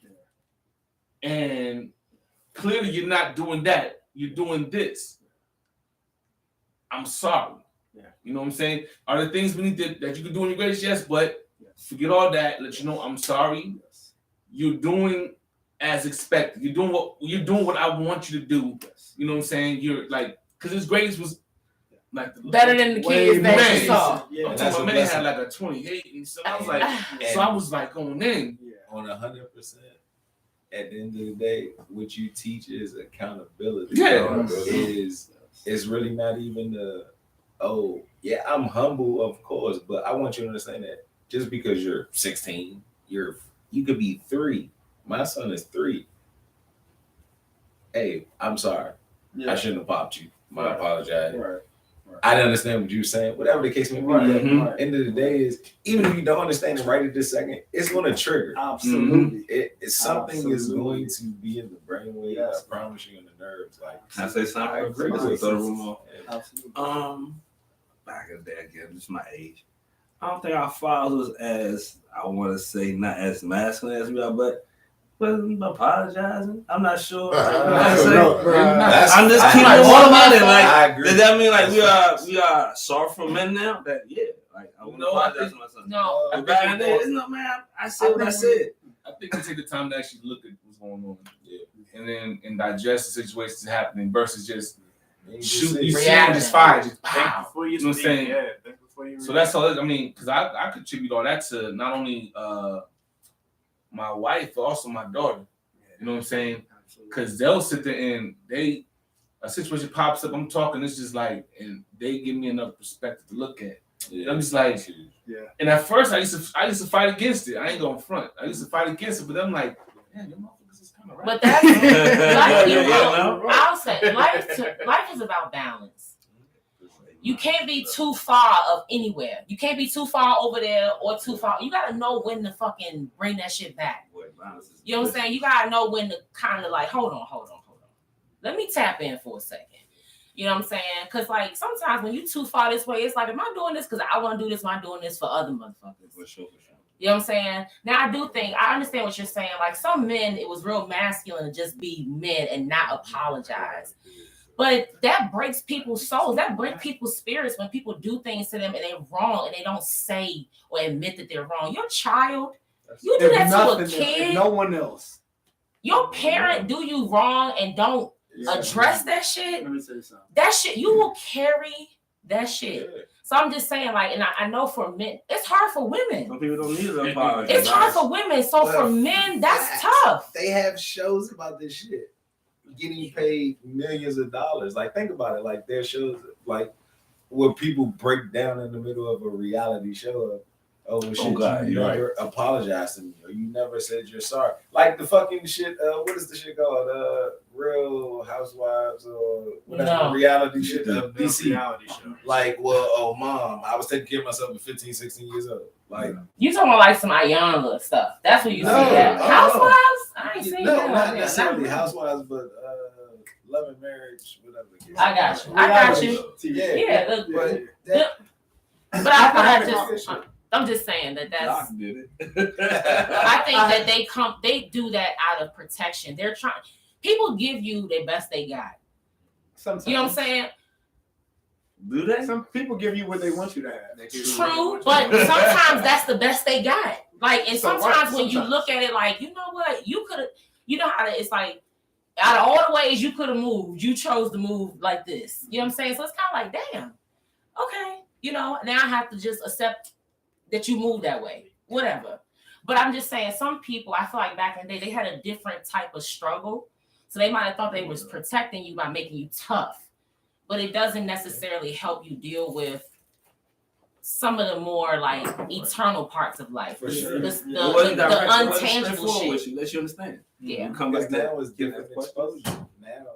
And clearly you're not doing that. You're doing this. I'm sorry. Yeah. You know what I'm saying? Are there things we need that you can do in your grades? Yes, but forget all that. Let you know I'm sorry. You're doing as expected. You're doing what I want you to do. You know what I'm saying? You're like, because his grades was like Better than the kids that you saw. Yeah. I'm talking about man had like a 28, and so I was like, so I was like going in. on 100%. At the end of the day, what you teach is accountability. Yeah. It's really not even I'm humble, of course, but I want you to understand that just because you're 16, you could be 3. My son is 3. Hey, I'm sorry. Yeah. I shouldn't have popped you. I apologize. Right. I didn't understand what you were saying. Whatever the case may be. Right. End of the day is, even if you don't understand it right at this second, it's going to trigger. Absolutely. It's something is Absolutely. going to be in the brainwave. I promise you, in the nerves. Like, can I say something? I agree Before I with throw the you. room off? Absolutely. Back in the day again, just my age. I don't think our fathers was as, I want to say, not as masculine as we are, but apologizing. I'm not sure. I'm just keeping it one about it. I Like, agree. does that mean like we are sorrowful men now? That like I want to apologize to my son. No. But back in the day, no man. I said what I said. I think we take the time to actually look at what's going on, and then digest the situations happening versus just shoot. You see him just fire, just pow. Before You know what I'm saying? Yeah. Think before you So that's all. I mean, because I contribute all that to not only my wife, but also my daughter. You know what I'm saying? Because they'll sit there and a situation pops up. I'm talking. It's just like, and they give me another perspective to look at. Yeah. I'm just like, Yeah. And at first, I used to fight against it. I ain't going front. I used to fight against it, but I'm like, man, your motherfuckers is kind of right. But that's life. Yeah. I'll say life is about balance. You can't be too far of anywhere. You can't be too far over there or too far. You gotta know when to fucking bring that shit back. You know what I'm saying? You gotta know when to kind of like, hold on. Let me tap in for a second. You know what I'm saying? Because like sometimes when you too far this way, it's like, am I doing this because I want to do this? Am I doing this for other motherfuckers? For sure. You know what I'm saying? Now I do think I understand what you're saying. Like some men, it was real masculine to just be men and not apologize. But that breaks people's souls. That breaks people's spirits when people do things to them and they're wrong and they don't say or admit that they're wrong. Your child, you do that to a kid. No one else. Your parent do you wrong and don't address that shit. Let me say something. That shit, you will carry that shit. So I'm just saying, like, and I know for men, it's hard for women. Some people don't need an apology. It's hard for women. So But for men, that's tough. They have shows about this shit. Getting paid millions of dollars. Like, think about it. Like, there's shows like where people break down in the middle of a reality show of shit. God, you never apologized to me, or you never said you're sorry. Like the fucking shit. What is the shit called? Real Housewives or whatever reality shit of DC. Reality show. Like, well, oh mom, I was taking care of myself at 15, 16 years old. Like, You talking about like some Ayana stuff. That's what you see that. no. Housewives? I ain't seen no, that. not Yeah, necessarily not- Housewives, but Love and Marriage, whatever. the case. I got you. I got you. Yeah, Yeah, look, but that, but I'm just saying that that's. Doc did it. I think that they do that out of protection. They're trying. People give you the best they got. Sometimes. You know what I'm saying? Do they? Some people give you what they want you to have. True, but sometimes that's the best they got. Like, and So sometimes what? when you look at it, like, you know what, you could have, you know how to, it's like, out of all the ways you could have moved, you chose to move like this. You know what I'm saying? So it's kind of like, damn, okay, you know, now I have to just accept that you moved that way, whatever. But I'm just saying, some people, I feel like back in the day, they had a different type of struggle. So they might have thought they was protecting you by making you tough. But it doesn't necessarily help you deal with some of the more like eternal parts of life. For sure. The untangible shit. shit. Let you understand. Yeah. You come because back that was different exposure. Now,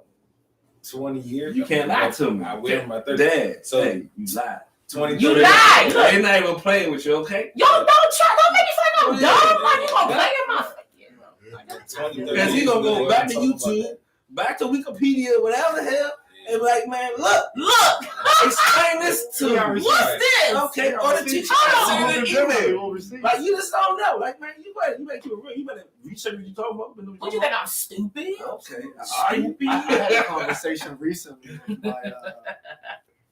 20 years. You can't lie to me. I win my 30. Dad, So- hey, you lied. 20, You 30. lied. Look. They not even playing with you, okay? Yo, don't make me feel like I'm dumb. Like, you gonna play in my 20, 30 Because he gonna go years, back to talk about YouTube, that. back to Wikipedia, whatever the hell, and be like, man, look, Look, explain this to me. what's this? Okay, or the teacher Hold send you an email. Like, you just don't know. Like, man, you better research what you're talking about. What you think, I'm stupid? Okay.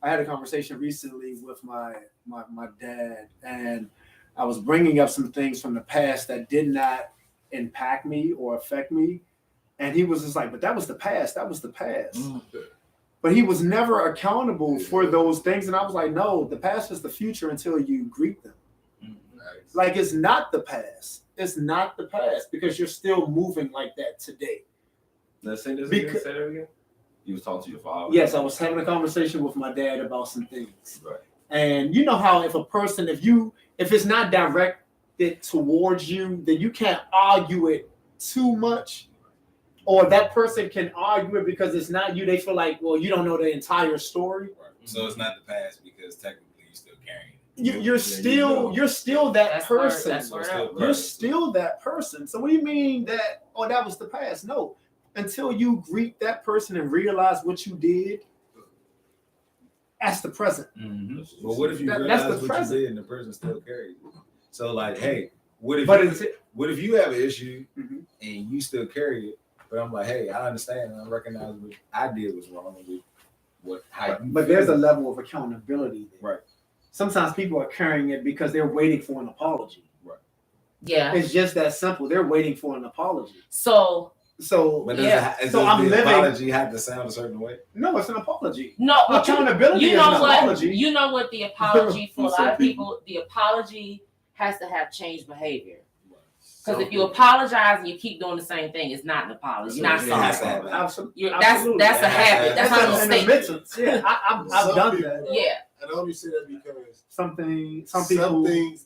I had a conversation recently with my dad, and I was bringing up some things from the past that did not impact me or affect me, and he was just like, "But that was the past. That was the past." But he was never accountable for those things, and I was like, "No, the past is the future until you greet them. Like it's not the past. It's not the past because you're still moving like that today." Let's say this Because- again. Say that again. You was talking to your father. Yes, I was having a conversation with my dad about some things. Right. And you know how if it's not directed towards you, then you can't argue it too much. Or that person can argue it because it's not you. They feel like, well, you don't know the entire story. Right. So it's not the past because technically you're still carrying it. You're still that That's where- person. that's where that- You're still that person. So what do you mean that, oh, that was the past? No. Until you greet that person and realize what you did, that's the present. Mm-hmm. But what if you That's realize the what present. you did and the person still carries it? So like, hey, what But if you have an issue Mhm. and you still carry it? But I'm like, hey, I understand and I recognize what I did was wrong with how you But feel. there's a level of accountability there. Right. Sometimes people are carrying it because they're waiting for an apology. Yeah. It's just that simple. They're waiting for an apology. So But does, Yeah. does So I'm the living- apology have to sound a certain way? No, it's an apology. no, but Accountability you is know an what? apology. You know what the apology for a For lot some of people, the apology has to have changed behavior. Because if you apologize and you keep doing the same thing, it's not an apology. You're not So it has to sorry. happen. Absolutely. That's a That habit. That's not a an mistake. admittance. Yeah, I've Some done people- that. Yeah. And I only say that because Some some people. things,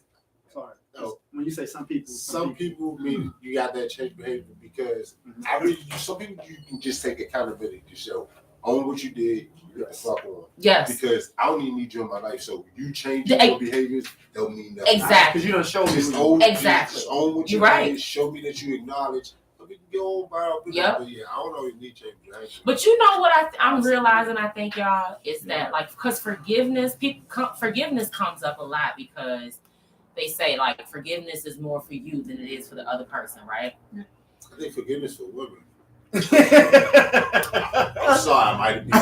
Sorry. No. When you say some people, some people mean you got that change behavior because Mhm. I really, some people you can just take accountability to show own what you did, get the fuck on. Yes. Because I don't even need you in my life. So you change Yeah, your behaviors, don't mean nothing. Exactly. Because you don't show me. Just own, Exactly. just own what you You're right. did. Show me that you acknowledge. But we can go on by. Yep. But yeah, I don't know if need change. But you know what I'm realizing, I think, y'all, is that like, because forgiveness comes up a lot because they say like forgiveness is more for you than it is for the other person, right? I think forgiveness for women. I'm sorry, I might have been.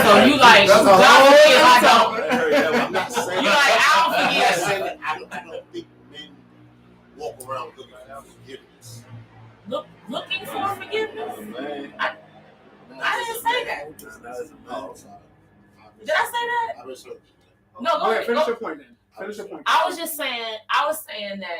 So you like, That's a God whole forgive, I topic. don't. I'm not saying You like, I don't I'm not forgive. saying that. I don't think men walk around looking for forgiveness. Looking for forgiveness? Man. I didn't say that. Oh, I'm sorry. Did I say that? I misheard. No, go ahead. Finish Go. your point then. Finish your point. I was saying that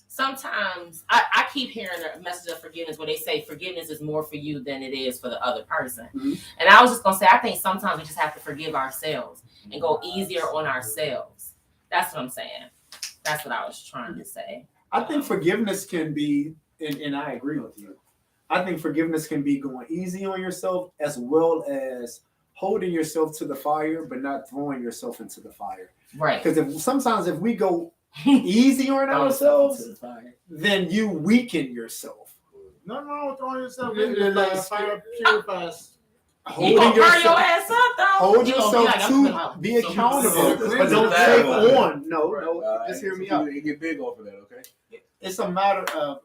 sometimes I keep hearing a message of forgiveness where they say forgiveness is more for you than it is for the other person. Mm-hmm. And I was just gonna say, I think sometimes we just have to forgive ourselves and go easier on ourselves. That's what I'm saying. That's what I was trying to say. I think forgiveness can be, and I agree with you. I think forgiveness can be going easy on yourself as well as holding yourself to the fire, but not throwing yourself into the fire. Right. Because sometimes if we go easy on ourselves, then you weaken yourself. No, throwing yourself Yeah, in the like, fire purifies. You gonna burn your ass up though? Hold You gonna yourself be like, to be So accountable, people- but don't Bad take one. on. No, just hear me out. You get big off of that, okay? It's a matter of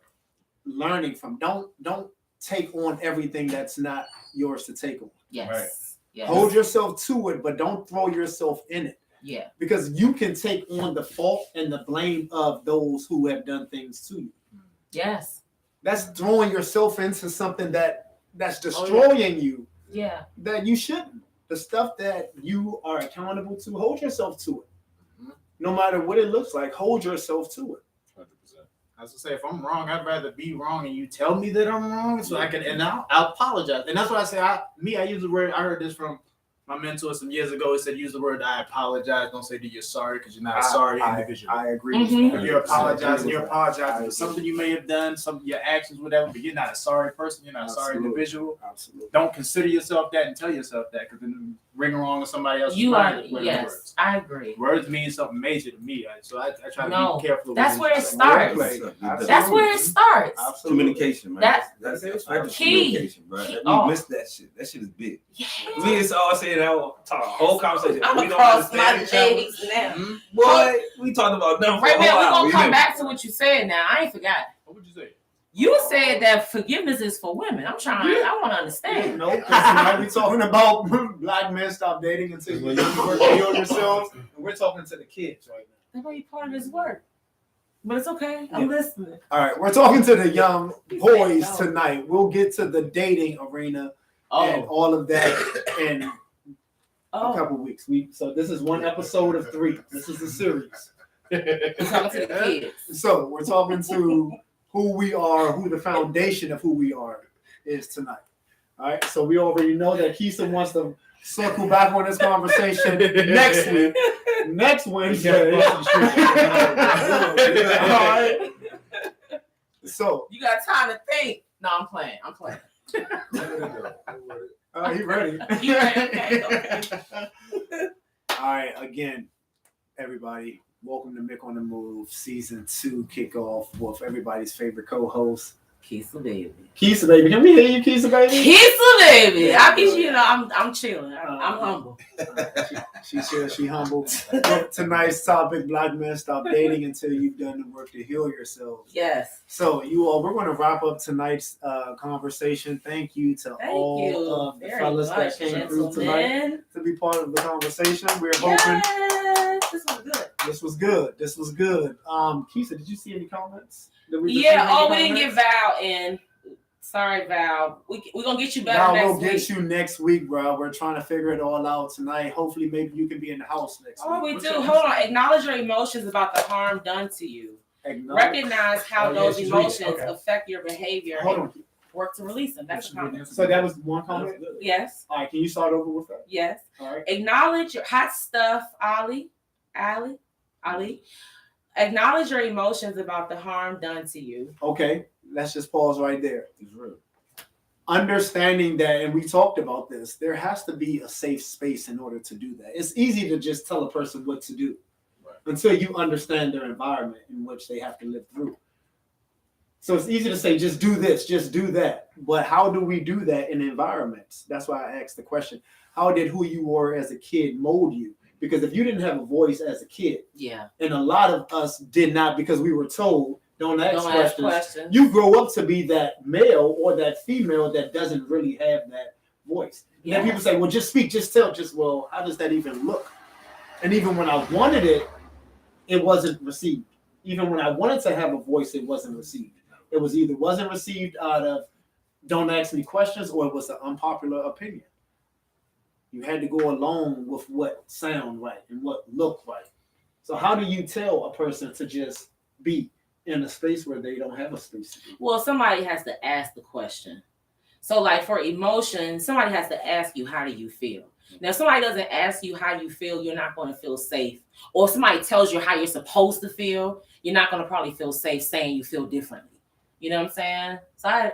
learning from. Don't take on everything that's not yours to take on. Yes. Right. Yes. Hold yourself to it, but don't throw yourself in it. Yeah. Because you can take on the fault and the blame of those who have done things to you. Yes. That's throwing yourself into something that's destroying you. Yeah. That you shouldn't. The stuff that you are accountable to, hold yourself to it. No matter what it looks like, hold yourself to it. 100%. I was gonna say, if I'm wrong, I'd rather be wrong and you tell me that I'm wrong, so I can, and I'll apologize. And that's what I say. I use the word. I heard this from my mentor some years ago. He said, use the word "I apologize." Don't say that you're sorry because you're not a sorry individual. I agree. Mhm. With If that. you're apologizing, I you're agree. apologizing for something you may have done, some of your actions, whatever, but you're not a sorry person, you're not a sorry Absolutely. individual. Absolutely. Don't consider yourself that and tell yourself that, because then ring wrong with somebody else's You mind are. is with Yes. words. I agree. Words mean something major to me, so I try to No, be careful. that's with where it what starts. Absolutely. That's where it starts. Absolutely. Communication, man. That's effective Key. communication, bro. Key. We Oh. missed that shit. That shit is big. Yeah. We just all saying that whole conversation. I'm We don't across my understand each other. legs now. Mhm. Boy, we talked about nothing for Right, a man, whole we're hour. gonna You come hear me? back to what you said now. I ain't forgot. What would you say? You said that forgiveness is for women. I'm trying, I want to understand. No, because tonight we're talking about black men stop dating until you work to heal yourselves. And we're talking to the kids right now. That might be part of his work. But it's okay. I'm listening. All right, we're talking to the young boys tonight. We'll get to the dating arena and all of that in a couple weeks. So this is one episode of 3. This is a series. We're talking to the kids. So we're talking to who we are, who the foundation of who we are is tonight. All right. So we already know that Keisha wants to circle back on this conversation next week. Next Wednesday. All right. So You got time to think. No, I'm playing. you ready? You ready? Okay. All right. Again, everybody, welcome to Mick on the Move, season 2 kickoff with everybody's favorite co-host, Kisa baby. Keisha, baby. Can we hear you, Keisha, baby? Kisa baby. I be, I'm chilling. I'm humble. She humble. Tonight's topic: Black men stop dating until you've done the work to heal yourselves. Yes. So you all, we're going to wrap up tonight's conversation. Thank you to Thank all you of the very fellas much, that came through tonight gentlemen. to be part of the conversation. We're hoping Yes. This was good. this was good. Keisha, did you see any comments? Did we receive Yeah. any Oh, we didn't get comments? Val in. Sorry, Val. We're gonna get you better Now next we'll get week. you next week, bro. We're trying to figure it all out tonight. Hopefully, maybe you can be in the house next Oh, week. we do. Hold on. Acknowledge your emotions about the harm done to you. Recognize how Oh, yeah, those she's reading. emotions Okay. affect your behavior Hold and on. work to release them. That's a comment. So that was one comment. Yes. All right, can you start over with that? Yes. All right. Acknowledge your hot stuff, Ali. Acknowledge your emotions about the harm done to you. Okay, let's just pause right there. It's real. understanding that, and we talked about this, there has to be a safe space in order to do that. It's easy to just tell a person what to do until you understand their environment in which they have to live through. So it's easy to say, just do this, just do that. But how do we do that in environments? That's why I asked the question. How did who you were as a kid mold you? Because if you didn't have a voice as a kid, and a lot of us did not because we were told, don't ask questions. You grow up to be that male or that female that doesn't really have that voice. And then people say, well, just speak, just tell, well, how does that even look? And even when I wanted it, it wasn't received. Even when I wanted to have a voice, it wasn't received. It was either wasn't received out of don't ask me questions, or it was an unpopular opinion. You had to go along with what sound right and what looked right. So how do you tell a person to just be in a space where they don't have a space to be? Well, somebody has to ask the question. So like for emotions, somebody has to ask you, how do you feel? Now, if somebody doesn't ask you how you feel, you're not going to feel safe. Or if somebody tells you how you're supposed to feel, you're not going to probably feel safe saying you feel differently. You know what I'm saying? So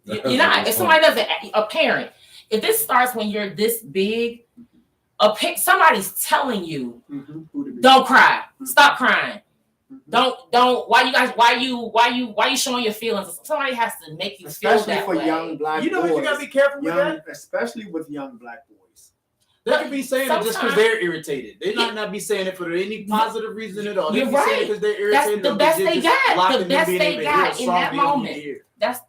you're not. If somebody doesn't, a parent, if this starts when you're this big, somebody's telling you, don't cry, stop crying. Don't. Why you showing your feelings? Somebody has to make you feel that way. Especially for young black boys. You know what you gotta be careful with that? Especially with young black boys. They could be saying it just because they're irritated. They might not be saying it for any positive reason at all. They You're be saying right. it because they're irritated. That's the best they got. The best they got in that moment. That's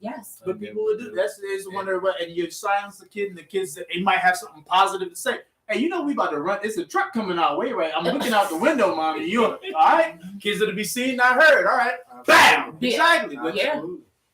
yes. But people would do that's wonder what, and you silence the kid, and the kids they might have something positive to say. Hey, you know we about to run. It's a truck coming our way, right? I'm looking out the window, mommy. You all right? Kids that'll be seen, not heard. All right, bam. Yeah. Exactly. But yeah.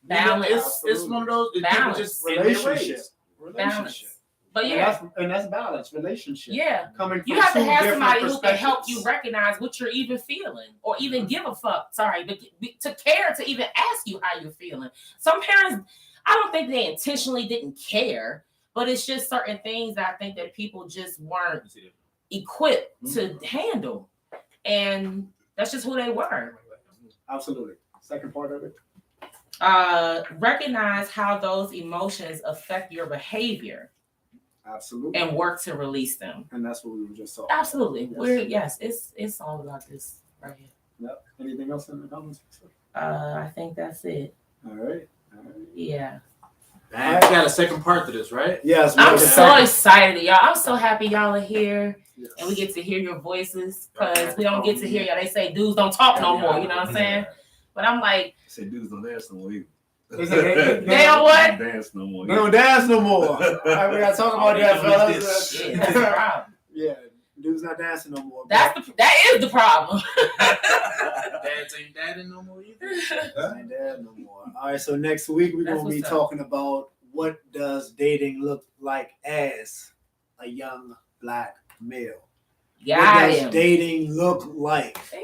Balance. It's one of those people just Relationship. But yeah, and that's balance. Relationship. Yeah. Coming from you have to have two somebody different who can help you recognize what you're even feeling, or even give a fuck. Sorry, but to care to even ask you how you're feeling. Some parents, I don't think they intentionally didn't care, but it's just certain things that I think that people just weren't equipped to handle, and that's just who they were. Absolutely. Second part of it. Recognize how those emotions affect your behavior. Absolutely. And work to release them. And that's what we were just talking Absolutely. about. Yes. It's all about this right here. Yep. Anything else in the comments? I think that's it. All right. Yeah. Man, we got a second part to this, right? Yes. I'm so excited, y'all. I'm so happy y'all are here. Yes. And we get to hear your voices, because we don't get to hear y'all. They say dudes don't talk no more, you know what I'm saying? But I'm like, Say dudes don't dance no more either. They don't what? Dance no more. They don't dance no more. All right, we gotta talk about that, fellas. yeah, that's the problem. Yeah, dudes not dancing no more. That is the problem. Dads ain't dadding no more either. Ain't dad no more. All right, so next week we're gonna be talking about what does dating look like as a young black male. What does dating look like? Hey.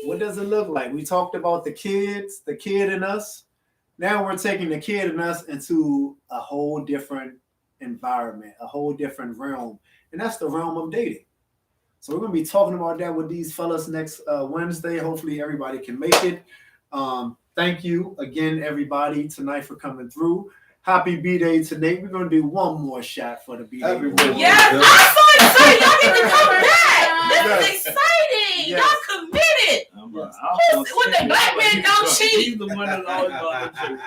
What does it look like? We talked about the kid in us. Now we're taking the kid in us into a whole different environment, a whole different realm, and that's the realm of dating. So we're going to be talking about that with these fellas next Wednesday. Hopefully everybody can make it. Thank you again, everybody, tonight for coming through. Happy B-Day to Nate. We're going to do one more shot for the B-Day. Yes, I'm so excited. Y'all get to come back. This is exciting. Yes. Y'all committed. What the black men don't cheat. The one that always volunteers.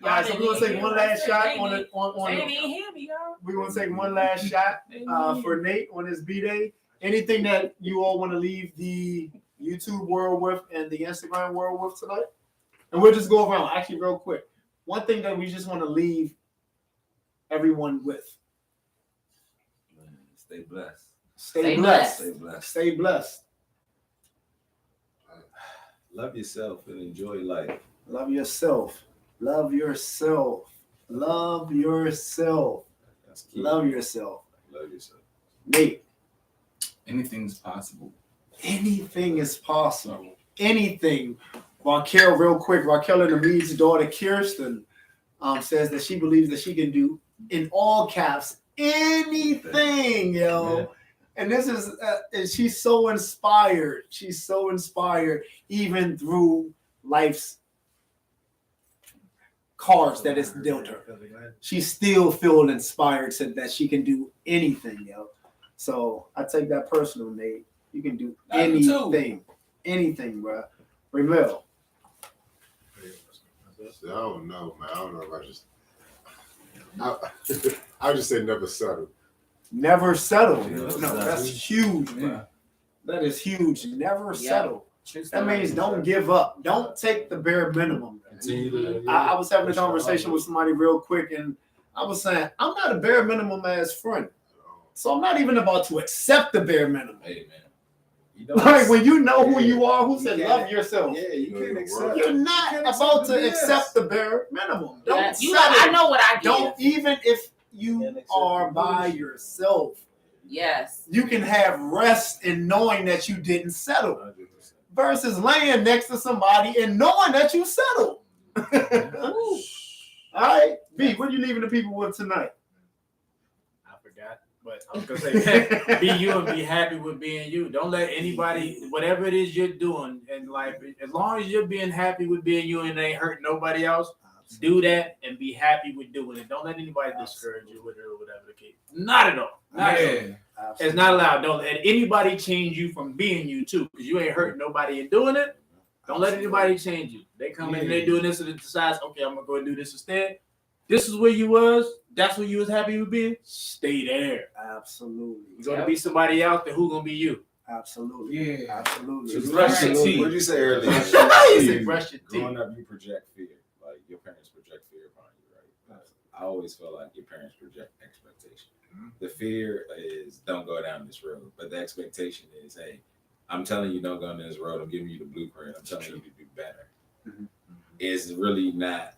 All right, so we're gonna take one last shot They didn't on hear me, y'all. we're gonna take one last shot for Nate on his B-Day. Anything that you all want to leave the YouTube world with and the Instagram world with tonight? And we'll just go around actually real quick. One thing that we just want to leave everyone with. Stay blessed. Stay blessed. Stay blessed. Stay blessed. Love yourself and enjoy life. Love yourself. Love yourself. Love yourself. That's key. Love yourself. Love yourself. Nate. Anything's possible. Anything is possible. Anything. Raquel, real quick. Raquel and Amid's daughter, Kirsten, says that she believes that she can do, in all caps, anything, yo. Yeah. And this is, and she's so inspired. She's so inspired, even through life's cards that is dealt her. She still feel inspired to that she can do anything, yo. So I take that personal, Nate. You can do anything, bro. Ramel. I don't know, man. I don't know if I just say never settle. Never settle. Yeah, No, that's huge, bro. That is huge. Never settle. That means don't give up. Don't take the bare minimum. I was having a conversation with somebody real quick, and I was saying, I'm not a bare minimum ass friend. So I'm not even about to accept the bare minimum. Hey, man. You know Like when you know who you are, who said love yourself. Yeah, you can't accept. You're not about to accept the bare minimum. Don't You know, I know what I Don't give. even if you are by yourself. Yes. You can have rest in knowing that you didn't settle versus laying next to somebody and knowing that you settled. All right, B, what are you leaving the people with tonight? I forgot, but I was gonna say, be you and be happy with being you. Don't let anybody, whatever it is you're doing in life, as long as you're being happy with being you and it ain't hurting nobody else, do that and be happy with doing it. Don't let anybody discourage you with it or whatever the case. Not at all. Not at all. It's not allowed. Don't let anybody change you from being you too, because you ain't hurting nobody in doing it. Don't let anybody change you. They come in and they doing this and it decides, okay, I'm gonna go and do this instead. This is where you was. That's where you was happy with being. Stay there. Absolutely. You're gonna be somebody else, then who gonna be you? Absolutely. Yeah. Absolutely. Just brush your teeth. What did you say earlier? You say brush your Growing teeth. up, you project fear. Like your parents project fear upon you, right? I always feel like your parents project expectation. The fear is don't go down this road, but the expectation is, hey, I'm telling you don't go down this road. I'm giving you the blueprint. I'm telling you to do better. It's really not.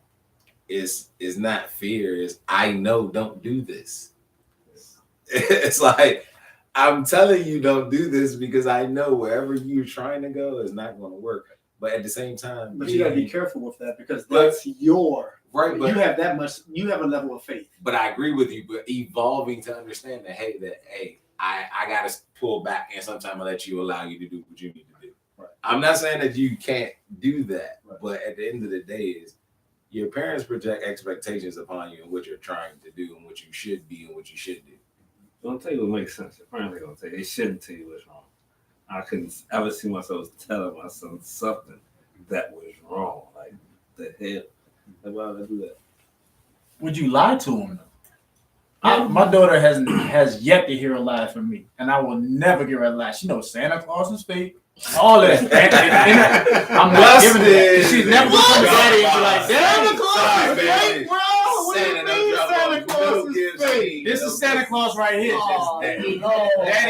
It's not fear. It's I know don't do this. It's like I'm telling you don't do this because I know wherever you're trying to go is not going to work. But at the same time, But you gotta be careful with that because that's your right. But you have that much. You have a level of faith. But I agree with you. But evolving to understand that, hey, I gotta pull back, and sometimes I let you allow you to do what you need to do. Right. I'm not saying that you can't do that, Right. but at the end of the day, is your parents project expectations upon you and what you're trying to do and what you should be and what you should do. Don't tell you what makes sense. Your parents ain't gonna tell you. They shouldn't tell you what's wrong. I couldn't ever see myself telling my son something that was wrong. Like the hell? Like, why would I do that? Would you lie to him? My daughter has yet to hear a lie from me, and I will never give her a lie. She knows Santa Claus is fake. All that. And I'm not giving her that. She's never going to come to daddy and be like, Santa Claus is fake, bro. What do you mean Santa Claus is fake? This is Santa Claus right here. Oh, Daddy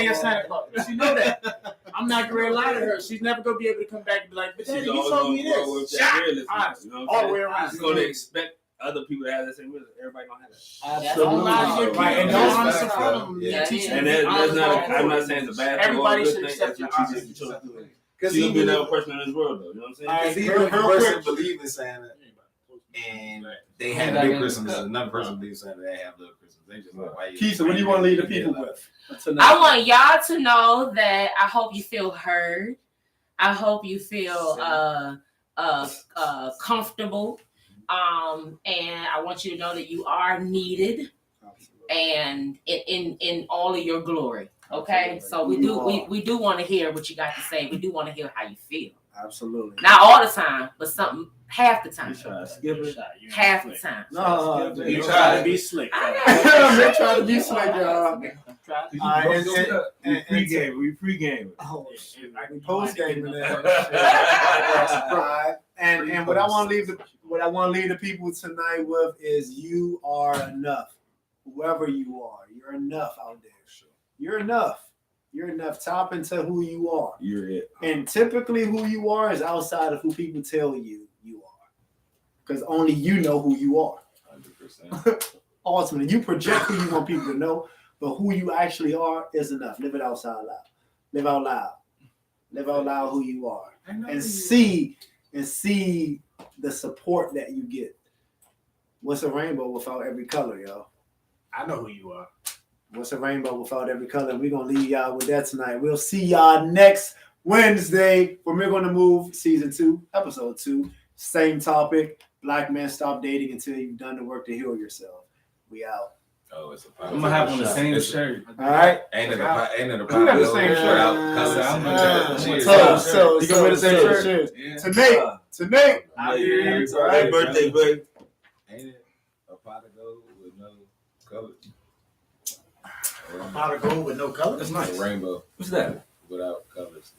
is Santa Claus. She know that. I'm not going to lie to her. She's never going to be able to come back and be like, but Daddy, you told me this. Shot. Honest. All the way around. She's gonna expect other people to have that same wisdom. Everybody don't have that. Absolutely. Right. And don't honest in front of them. Yeah. Teach them And to be that's honest not. all I'm not forward. saying it's a bad thing. Everybody or a good should thing. accept That's your what you honesty. just chose to do. Because She'll be another person in this world, though. You know what I'm saying? Alright, even real if a person quick. believes in Santa and they have big Christmas, another person believes in Santa, they have little Christmas. They just like, why you? Keisha, what do you want to leave the people with? I want y'all to know that I hope you feel heard. I hope you feel comfortable. And I want you to know that you are needed and in all of your glory. Okay. So we do want to hear what you got to say. We do want to hear how you feel. Absolutely. Not all the time, but half the time. You try to skip it. Half the time. No, You try to be slick. they try to be slick, y'all. We pregame. Oh shit! We post game in that. And what I want to leave the people tonight with is you are enough. Whoever you are, you're enough out there. You're enough. You're enough. Tap into who you are. You're it. And typically, who you are is outside of who people tell you you are, because only you know who you are. 100%. Ultimately, you project who you want people to know, but who you actually are is enough. Live it outside loud. Live out loud. Live out loud who you are, and see the support that you get. What's a rainbow without every color, y'all? I know who you are. What's a rainbow without every color? We're going to leave y'all with that tonight. We'll see y'all next Wednesday when we're going to move season 2, episode 2. Same topic, Black men stop dating until you've done the work to heal yourself. We out. Oh, it's a I'm gonna have on the same It's- shirt. All right. Ain't it a We got the pot same of shirt. without colors? I'm gonna Cheers. So You can wear the same shirt? cheers. Yeah. To Nate. To Nate. Yeah, Yeah, it's all right. birthday, buddy. Ain't it a pot of gold with no colors? Pot of gold with no color. That's A nice. rainbow What's that? without colors.